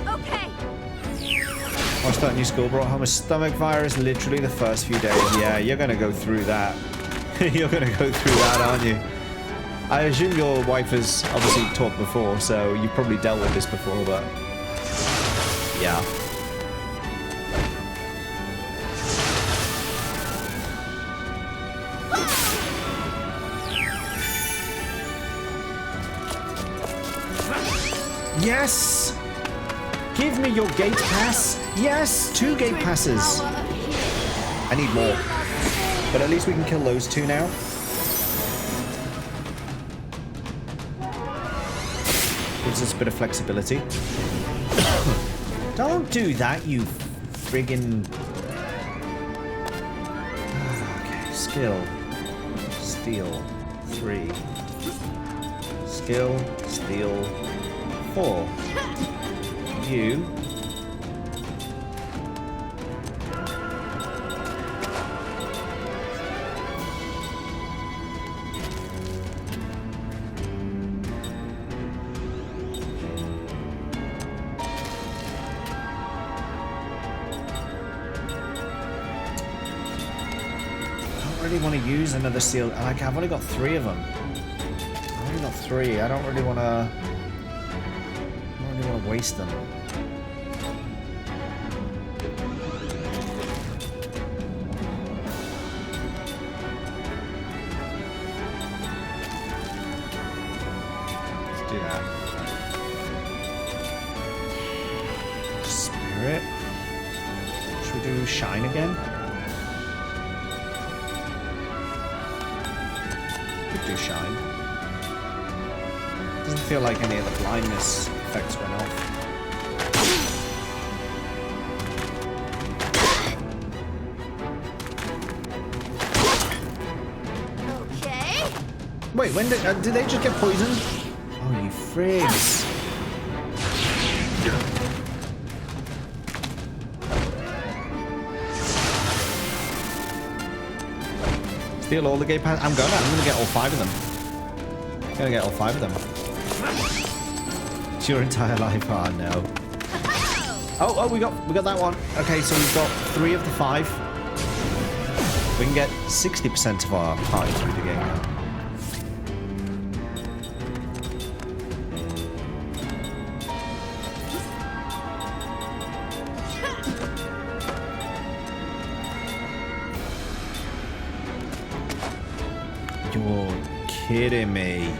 S3: Okay.
S1: Watch that new school brought home a stomach virus literally the first few days. Yeah, you're gonna go through that. You're gonna go through that, aren't you? I assume your wife has obviously taught before, so you've probably dealt with this before, but yeah. Yes! Give me your gate pass! Yes! 2 gate passes! I need more. But at least we can kill those 2 now. Gives us a bit of flexibility. Don't do that, you friggin... Okay, skill. Steal. 3. Skill. Steal. 4. You. I don't really want to use another seal. Like, I've only got 3 of them. I've only got 3. I don't really want to waste them. Let's do that. Spirit. Should we do Shine again? Could do Shine. Doesn't feel like any of the blindness effects went off.
S3: Okay.
S1: Wait, when did they just get poisoned? Oh, you frigs. Steal all the gate pass. I'm gonna get all 5 of them. I'm gonna get all 5 of them. It's your entire life. Oh no. Oh, we got that one. Okay, so we've got 3 of the 5. We can get 60% of our party through the game now. You're kidding me.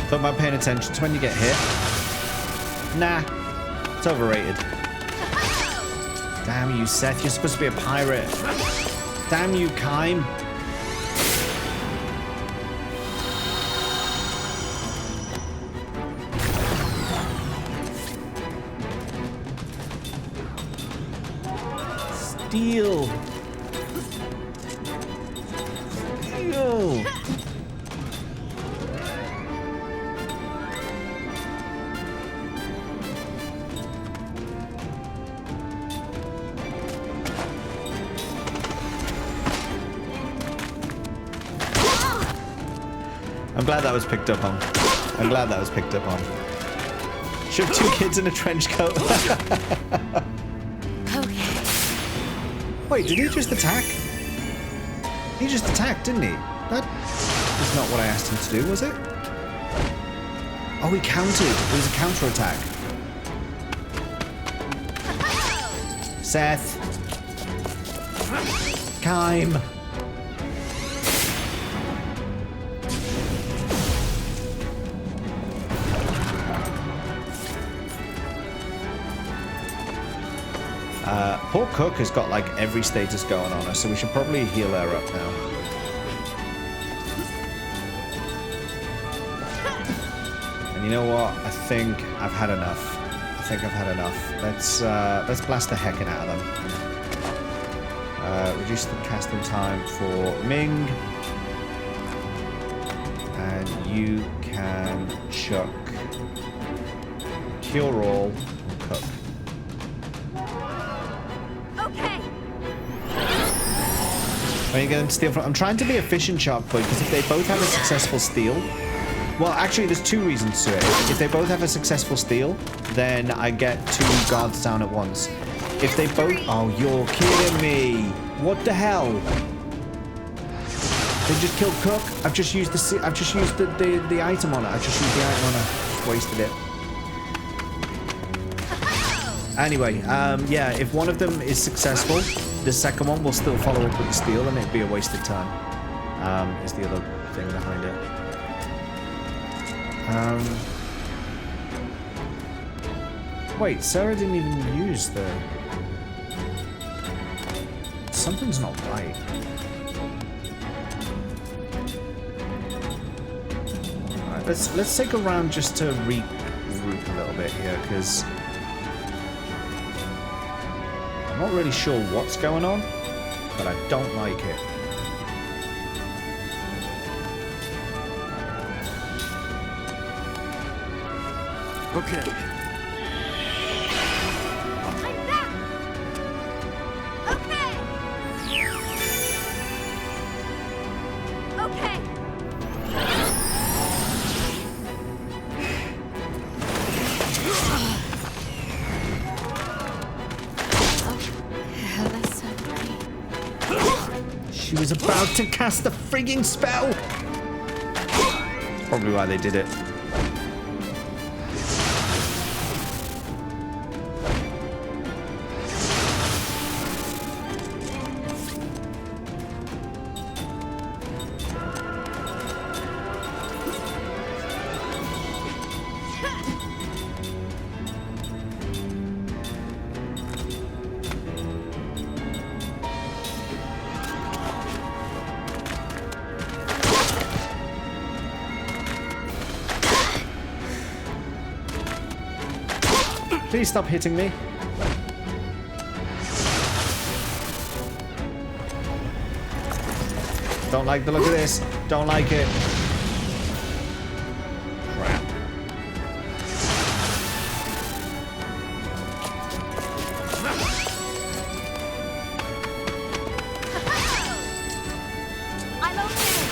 S1: Don't mind paying attention to when you get hit. Nah, it's overrated. Damn you, Seth. You're supposed to be a pirate. Damn you, Kime. Steal. Steal. I'm glad that was picked up on. I'm glad that was picked up on. Shoot 2 kids in a trench coat.
S4: Okay.
S1: Wait, did he just attack? He just attacked, didn't he? That was not what I asked him to do, was it? Oh, he countered. It was a counter attack. Seth. Kime. Poor Cook has got like every status going on her, so we should probably heal her up now. And you know what? I think I've had enough. I think I've had enough. Let's blast the heckin' out of them. Reduce the casting time for Ming. And you can chuck Cure All Cook.
S3: Okay.
S1: Are you going to steal from? I'm trying to be efficient, Shark Boy, because if they both have a successful steal, well, actually, there's 2 reasons to it. If they both have a successful steal, then I get 2 guards down at once. If they both, oh, you're kidding me! What the hell? They just killed Cook. I've just used the item on it. I've just used the item on it. Just wasted it. Anyway, yeah, if one of them is successful, the second one will still follow up with the steal, and it'd be a wasted turn. Is the other thing behind it. Wait, Sarah didn't even use the... Something's not right. Alright, let's take a round just to regroup a little bit here, because I'm not really sure what's going on, but I don't like it.
S2: Okay.
S3: I'm back. Okay. Okay.
S1: She was about to cast the frigging spell! That's probably why they did it. Please stop hitting me. Don't like the look of this. Don't like it. Crap.
S3: I'm okay.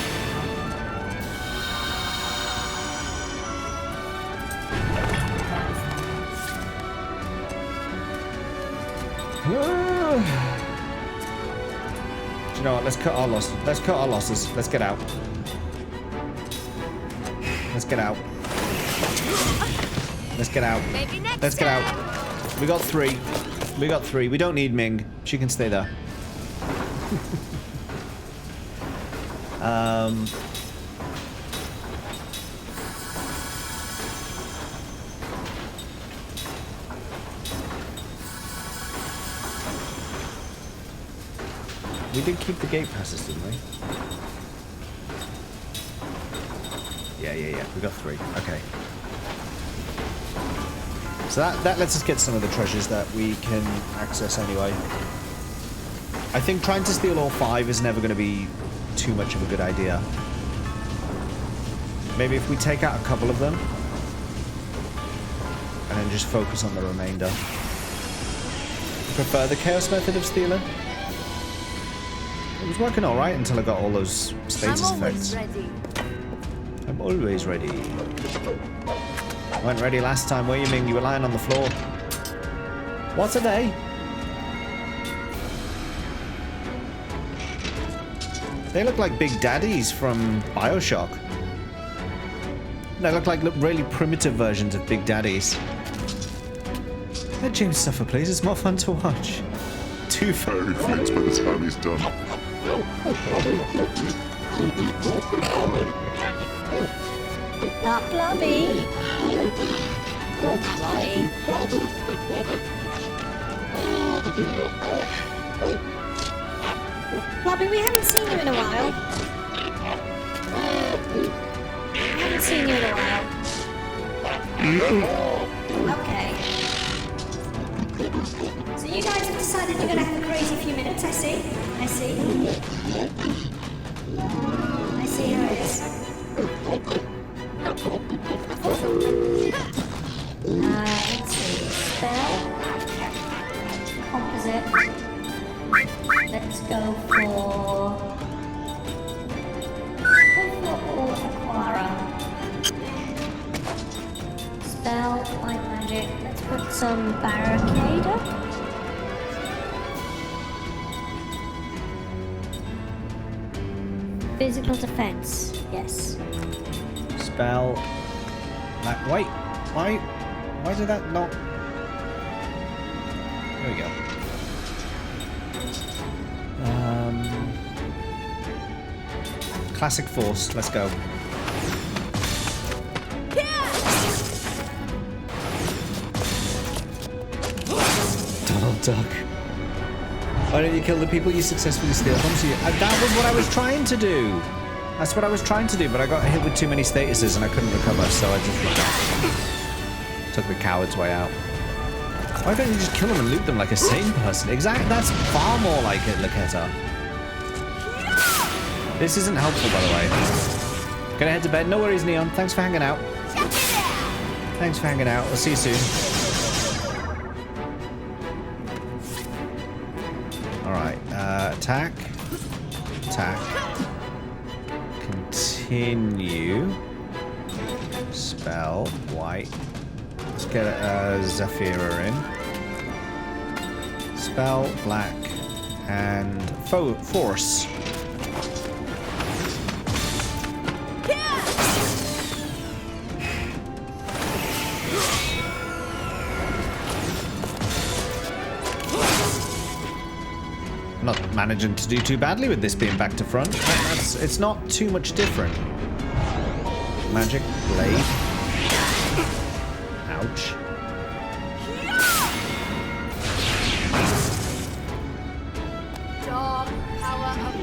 S1: Do you know what? Let's cut our losses. Let's cut our losses. Let's get out. Let's get out. Let's get out.
S3: Maybe next
S1: Let's get
S3: time.
S1: out. We got 3. We got 3. We don't need Ming. She can stay there. We did keep the gate passes, didn't we? Yeah. We got 3. Okay. So that lets us get some of the treasures that we can access anyway. I think trying to steal all 5 is never going to be too much of a good idea. Maybe if we take out a couple of them and then just focus on the remainder. Prefer the chaos method of stealing? It was working alright until I got all those status
S3: I'm always
S1: effects.
S3: ready.
S1: I'm always ready. Weren't ready last time, were you, Ming? You were lying on the floor. What are they? They look like Big Daddies from BioShock. They look like really primitive versions of Big Daddies. Let James suffer, please. It's more fun to watch. Too far.
S10: He feels by the time he's done.
S6: Not Blobby. Blobby, we haven't seen you in a while. Okay. So you guys have decided you're gonna have a crazy few minutes, I see how it is. Let's see. Spell. Composite. Let's go for Aquara. Spell, light magic. Let's put some barricade up. Physical defense, yes.
S1: Spell. Wait. Why did that not? There we go. Classic force. Let's go. Donald Duck. Why don't you kill the people you successfully steal from? So that was what I was trying to do. That's what I was trying to do, but I got hit with too many statuses and I couldn't recover, so I just took the coward's way out. Why don't you just kill them and loot them like a sane person? Exactly. That's far more like it, Laketa. This isn't helpful, by the way. Gonna head to bed. No worries, Neon. Thanks for hanging out. Thanks for hanging out. We'll see you soon. Alright. Attack. Attack. Continue. Spell. White. Let's get Zafira in. Spell. Black. And Force. Not managing to do too badly with this being back to front. It's not too much different. Magic blade. Ouch.
S3: Dog power of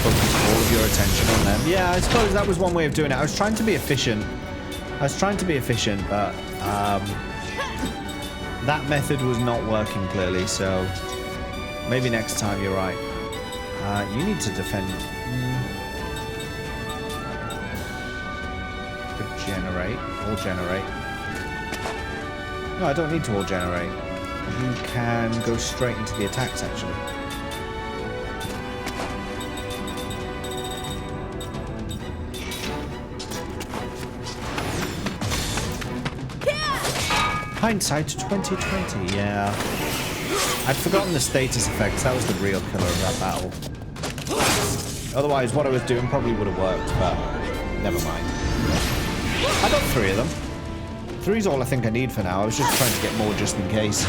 S1: Focus all of your attention on them. Yeah, I suppose that was one way of doing it. I was trying to be efficient. But that method was not working clearly, so maybe next time you're right. You need to defend. Could generate. All generate. No, I don't need to all generate. You can go straight into the attacks, actually. Hindsight 2020, yeah. I'd forgotten the status effects. That was the real killer of that battle. Otherwise, what I was doing probably would have worked, but never mind. I got 3 of them. 3's all I think I need for now. I was just trying to get more just in case.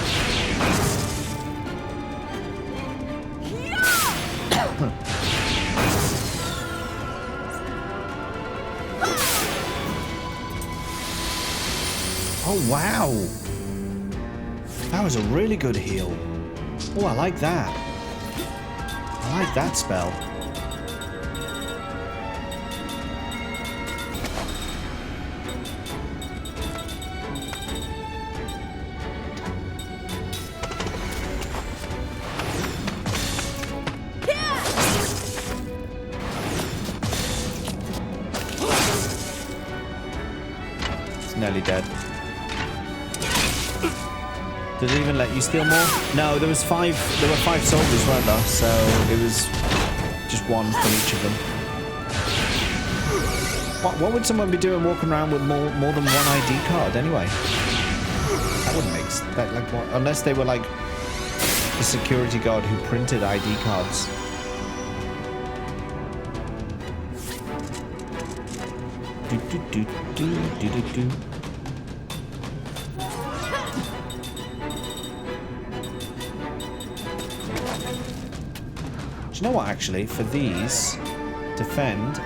S1: Oh, wow. That was a really good heal. Oh, I like that. I like that spell. It's nearly dead. Did it even let you steal more? No, there were 5 soldiers, weren't there? So it was just 1 from each of them. What would someone be doing walking around with more than 1 ID card anyway? That wouldn't make sense. Like what? Unless they were like the security guard who printed ID cards. Do do do do do do do. Do you know what, actually? For these, defend,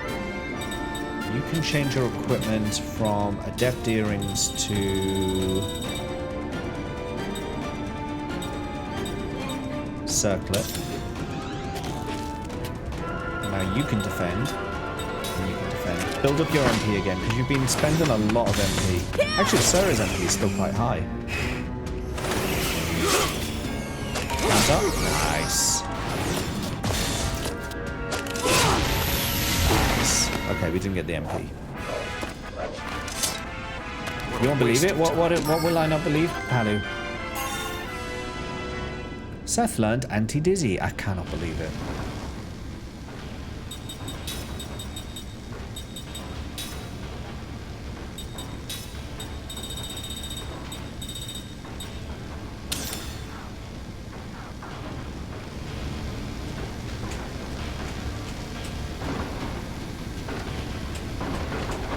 S1: you can change your equipment from adept earrings to... circlet. Now you can defend. And you can defend. Build up your MP again, because you've been spending a lot of MP. Actually, Sarah's MP is still quite high. Hands up. Nice. Okay, we didn't get the MP. You won't believe it? What will I not believe? Palu. Seth learned anti-dizzy. I cannot believe it.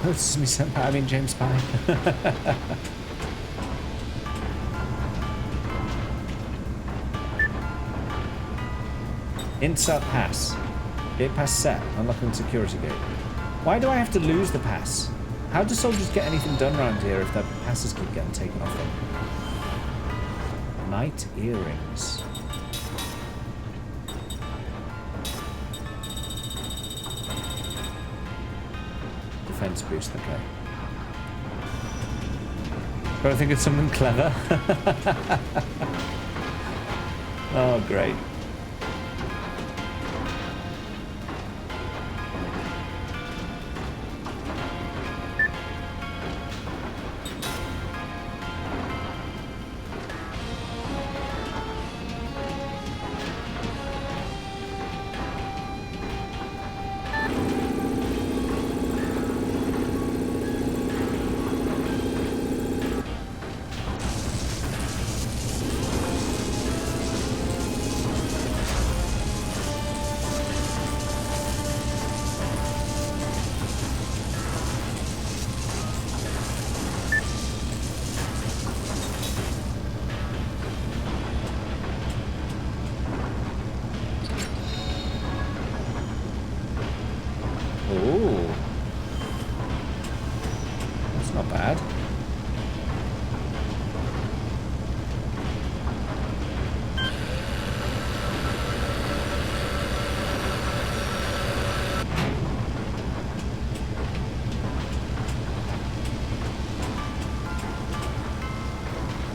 S1: Oh, this is me senpai. I mean James Pye. Insert pass. Gate pass set. Unlocking security gate. Why do I have to lose the pass? How do soldiers get anything done around here if their passes keep getting taken off them? Night earrings. Defense boost, okay. But I think it's something clever. Oh, great.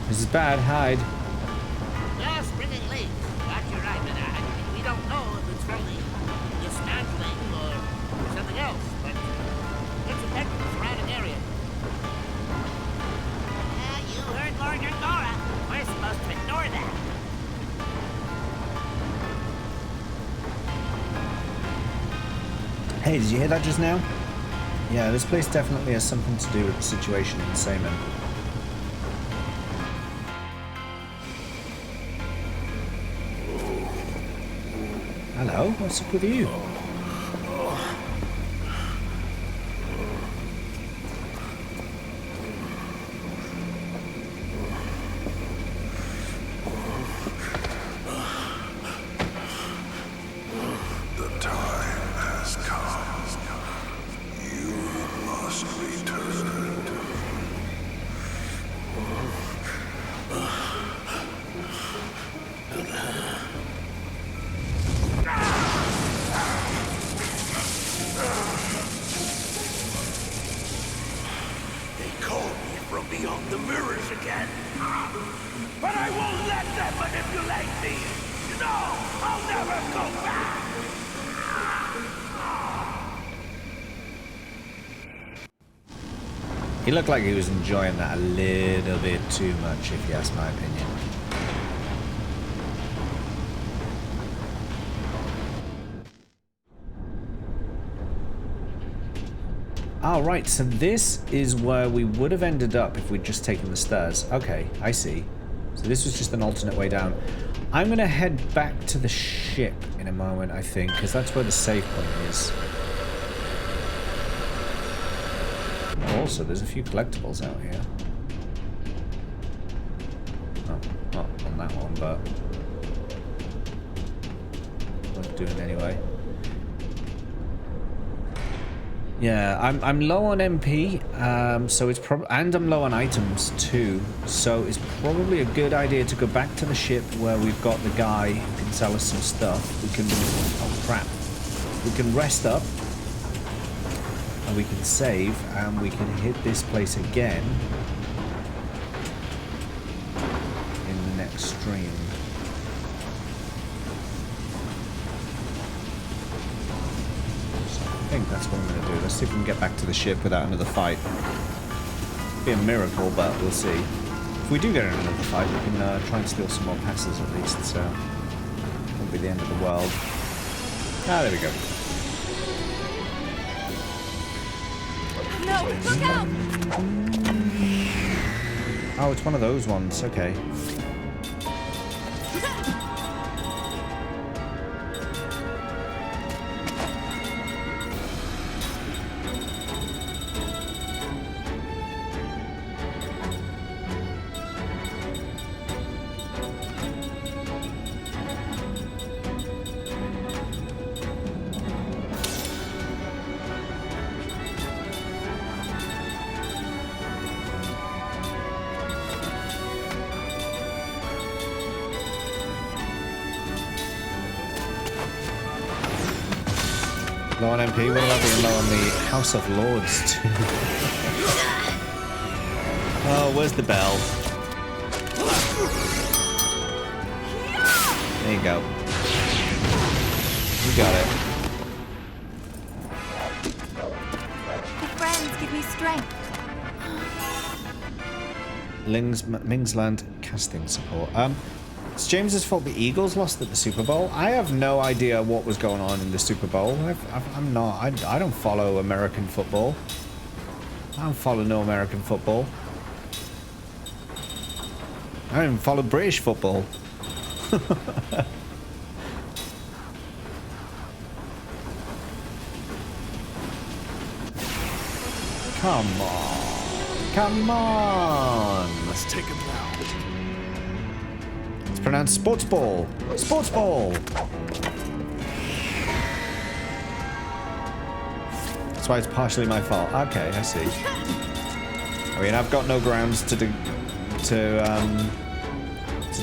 S1: This is bad. Hide.
S9: Just running late. Got your right, but we don't know if it's from the dismantling or something else, but it's affecting the surrounding area. You heard Lord Gora. We're supposed to ignore that.
S1: Hey, did you hear that just now? Yeah, this place definitely has something to do with the situation in Saman. Hello, what's up with you?
S10: The time has come. You must return.
S2: Beyond the mirrors again. But I won't let them manipulate me. You know, I'll never go back.
S1: He looked like he was enjoying that a little bit too much, if you ask my opinion. Oh, right. So this is where we would have ended up if we'd just taken the stairs. Okay, I see. So this was just an alternate way down. I'm going to head back to the ship in a moment, I think, because that's where the save point is. Also, there's a few collectibles out here. Oh, not on that one, but worth doing anyway. Yeah, I'm low on MP, so it's and I'm low on items too. So it's probably a good idea to go back to the ship where we've got the guy who can sell us some stuff. We can, oh crap, we can rest up, and we can save, and we can hit this place again in the next stream. I think that's what I'm going to do. Let's see if we can get back to the ship without another fight. Be a miracle, but we'll see. If we do get in another fight, we can try and steal some more passes at least, so it won't be the end of the world. Ah, there we go.
S6: No, look out!
S1: Oh, it's one of those ones. Okay. Low on MP, what about being low on the House of Lords too? Oh, where's the bell? There you go. You got it.
S6: The friends give me strength.
S1: Ming's Land casting support. It's James's fault the Eagles lost at the Super Bowl. I have no idea what was going on in the Super Bowl. I don't follow American football. I don't follow no American football. I don't even follow British football. Come on. Come on.
S2: Let's take him now.
S1: It's pronounced sports ball. Sports ball. That's why it's partially my fault. Okay, I see. I mean, I've got no grounds to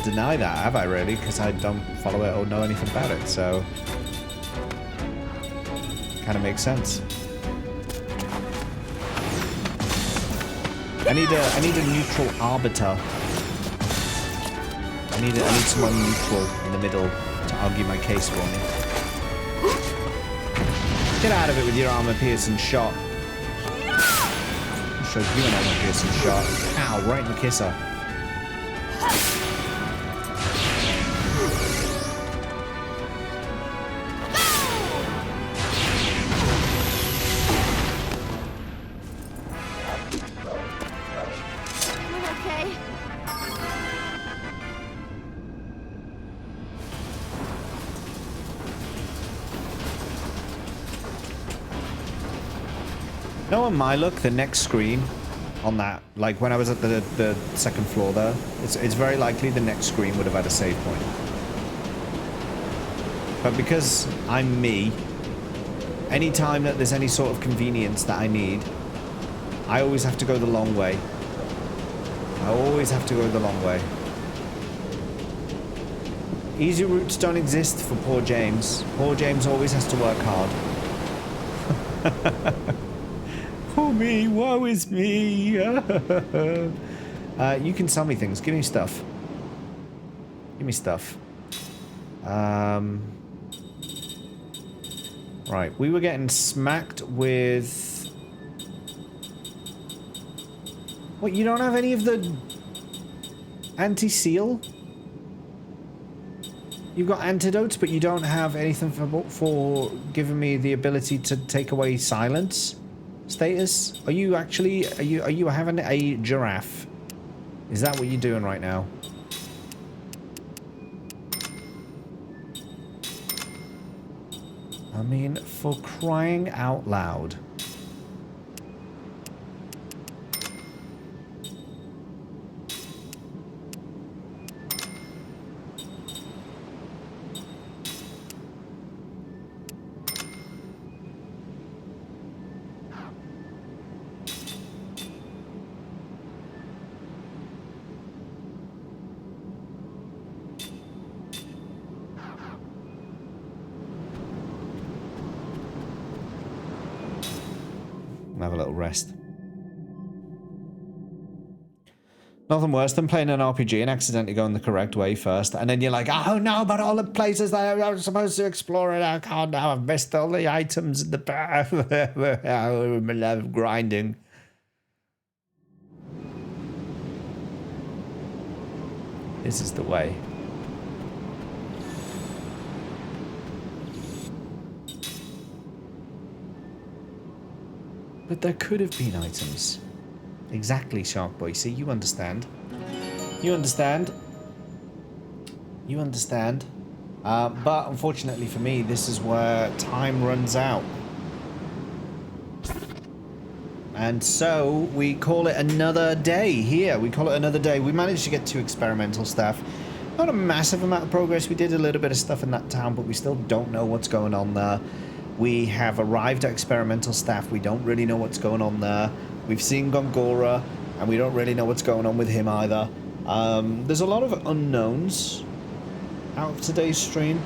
S1: deny that, have I really? Because I don't follow it or know anything about it, so kind of makes sense. I need a neutral arbiter. I need someone neutral in the middle to argue my case for me. Get out of it with your armor-piercing shot. I'll show you an armor-piercing shot. Ow, right in the kisser. On my look, the next screen on that, like when I was at the second floor there, it's very likely the next screen would have had a save point. But because I'm me, anytime that there's any sort of convenience that I need, I always have to go the long way. I always have to go the long way. Easy routes don't exist for poor James. Poor James always has to work hard. Poor me, woe is me. You can sell me things. Give me stuff. Give me stuff. Right, we were getting smacked with... What, you don't have any of the anti-seal? You've got antidotes, but you don't have anything for giving me the ability to take away silence? status? Are you actually, are you having a giraffe? Is that what you're doing right now? I mean, for crying out loud. Have a little rest. Nothing worse than playing an RPG and accidentally going the correct way first, and then you're like, oh no, but all the places that I was supposed to explore it, I can't now. I've missed all the items in the path. I love grinding. This is the way. But there could have been items. Exactly, Shark Boy. See, you understand. You understand. You understand. But unfortunately for me, this is where time runs out. And so we call it another day here. We call it another day. We managed to get 2 experimental staff. Not a massive amount of progress. We did a little bit of stuff in that town, but we still don't know what's going on there. We have arrived at experimental staff. We don't really know what's going on there. We've seen Gongora, and we don't really know what's going on with him either. There's a lot of unknowns out of today's stream.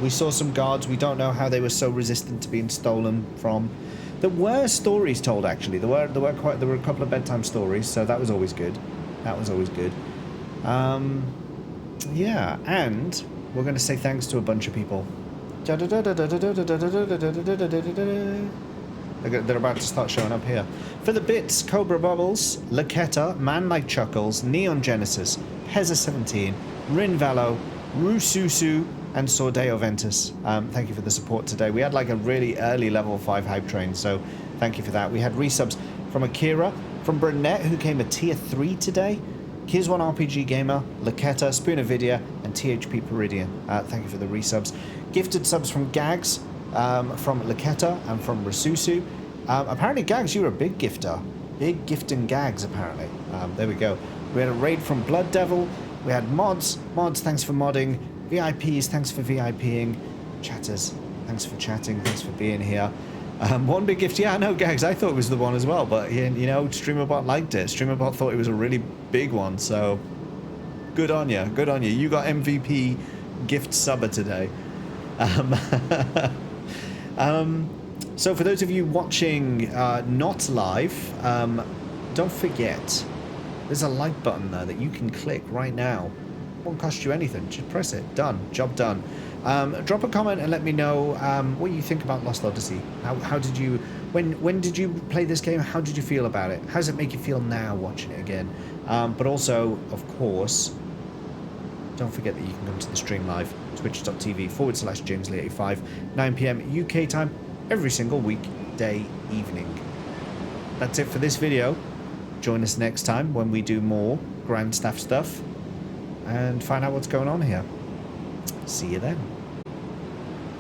S1: We saw some guards. We don't know how they were so resistant to being stolen from. There were stories told, actually. There were a couple of bedtime stories, so that was always good. That was always good. Yeah, and we're going to say thanks to a bunch of people. They're about to start showing up here. For the bits, Cobra Bubbles, Laketta, Man Like Chuckles, Neon Genesis, Pezza17, Rin Velo, Rususu, and Sordeo Ventus. Thank you for the support today. We had like a really early level 5 hype train, so thank you for that. We had resubs from Akira, from Burnett, who came a tier 3 today, Here's One RPG Gamer, Laketta, Spoonavidia, and THP Peridian. Thank you for the resubs. Gifted subs from Gags, from Laketta, and from Rasusu. Apparently, Gags, you're a big gifter. Big gifting Gags, apparently. There we go. We had a raid from Blood Devil. We had mods. Mods, thanks for modding. VIPs, thanks for VIPing. Chatters, thanks for chatting. Thanks for being here. One big gift. Yeah, I know, Gags. I thought it was the one as well, but you know, StreamerBot liked it. StreamerBot thought it was a really big one, so good on you. Good on you. You got MVP gift subber today. So for those of you watching not live, don't forget there's a like button there that you can click right now. It won't cost you anything. Just press it. Done. Job done. Drop a comment and let me know what you think about Lost Odyssey. How did you, when did you play this game? How did you feel about it? How does it make you feel now watching it again? But also, of course, don't forget that you can come to the stream live, twitch.tv/JamesLee85, 9 PM UK time, every single weekday evening. That's it for this video. Join us next time when we do more Grand Staff stuff and find out what's going on here. See you then.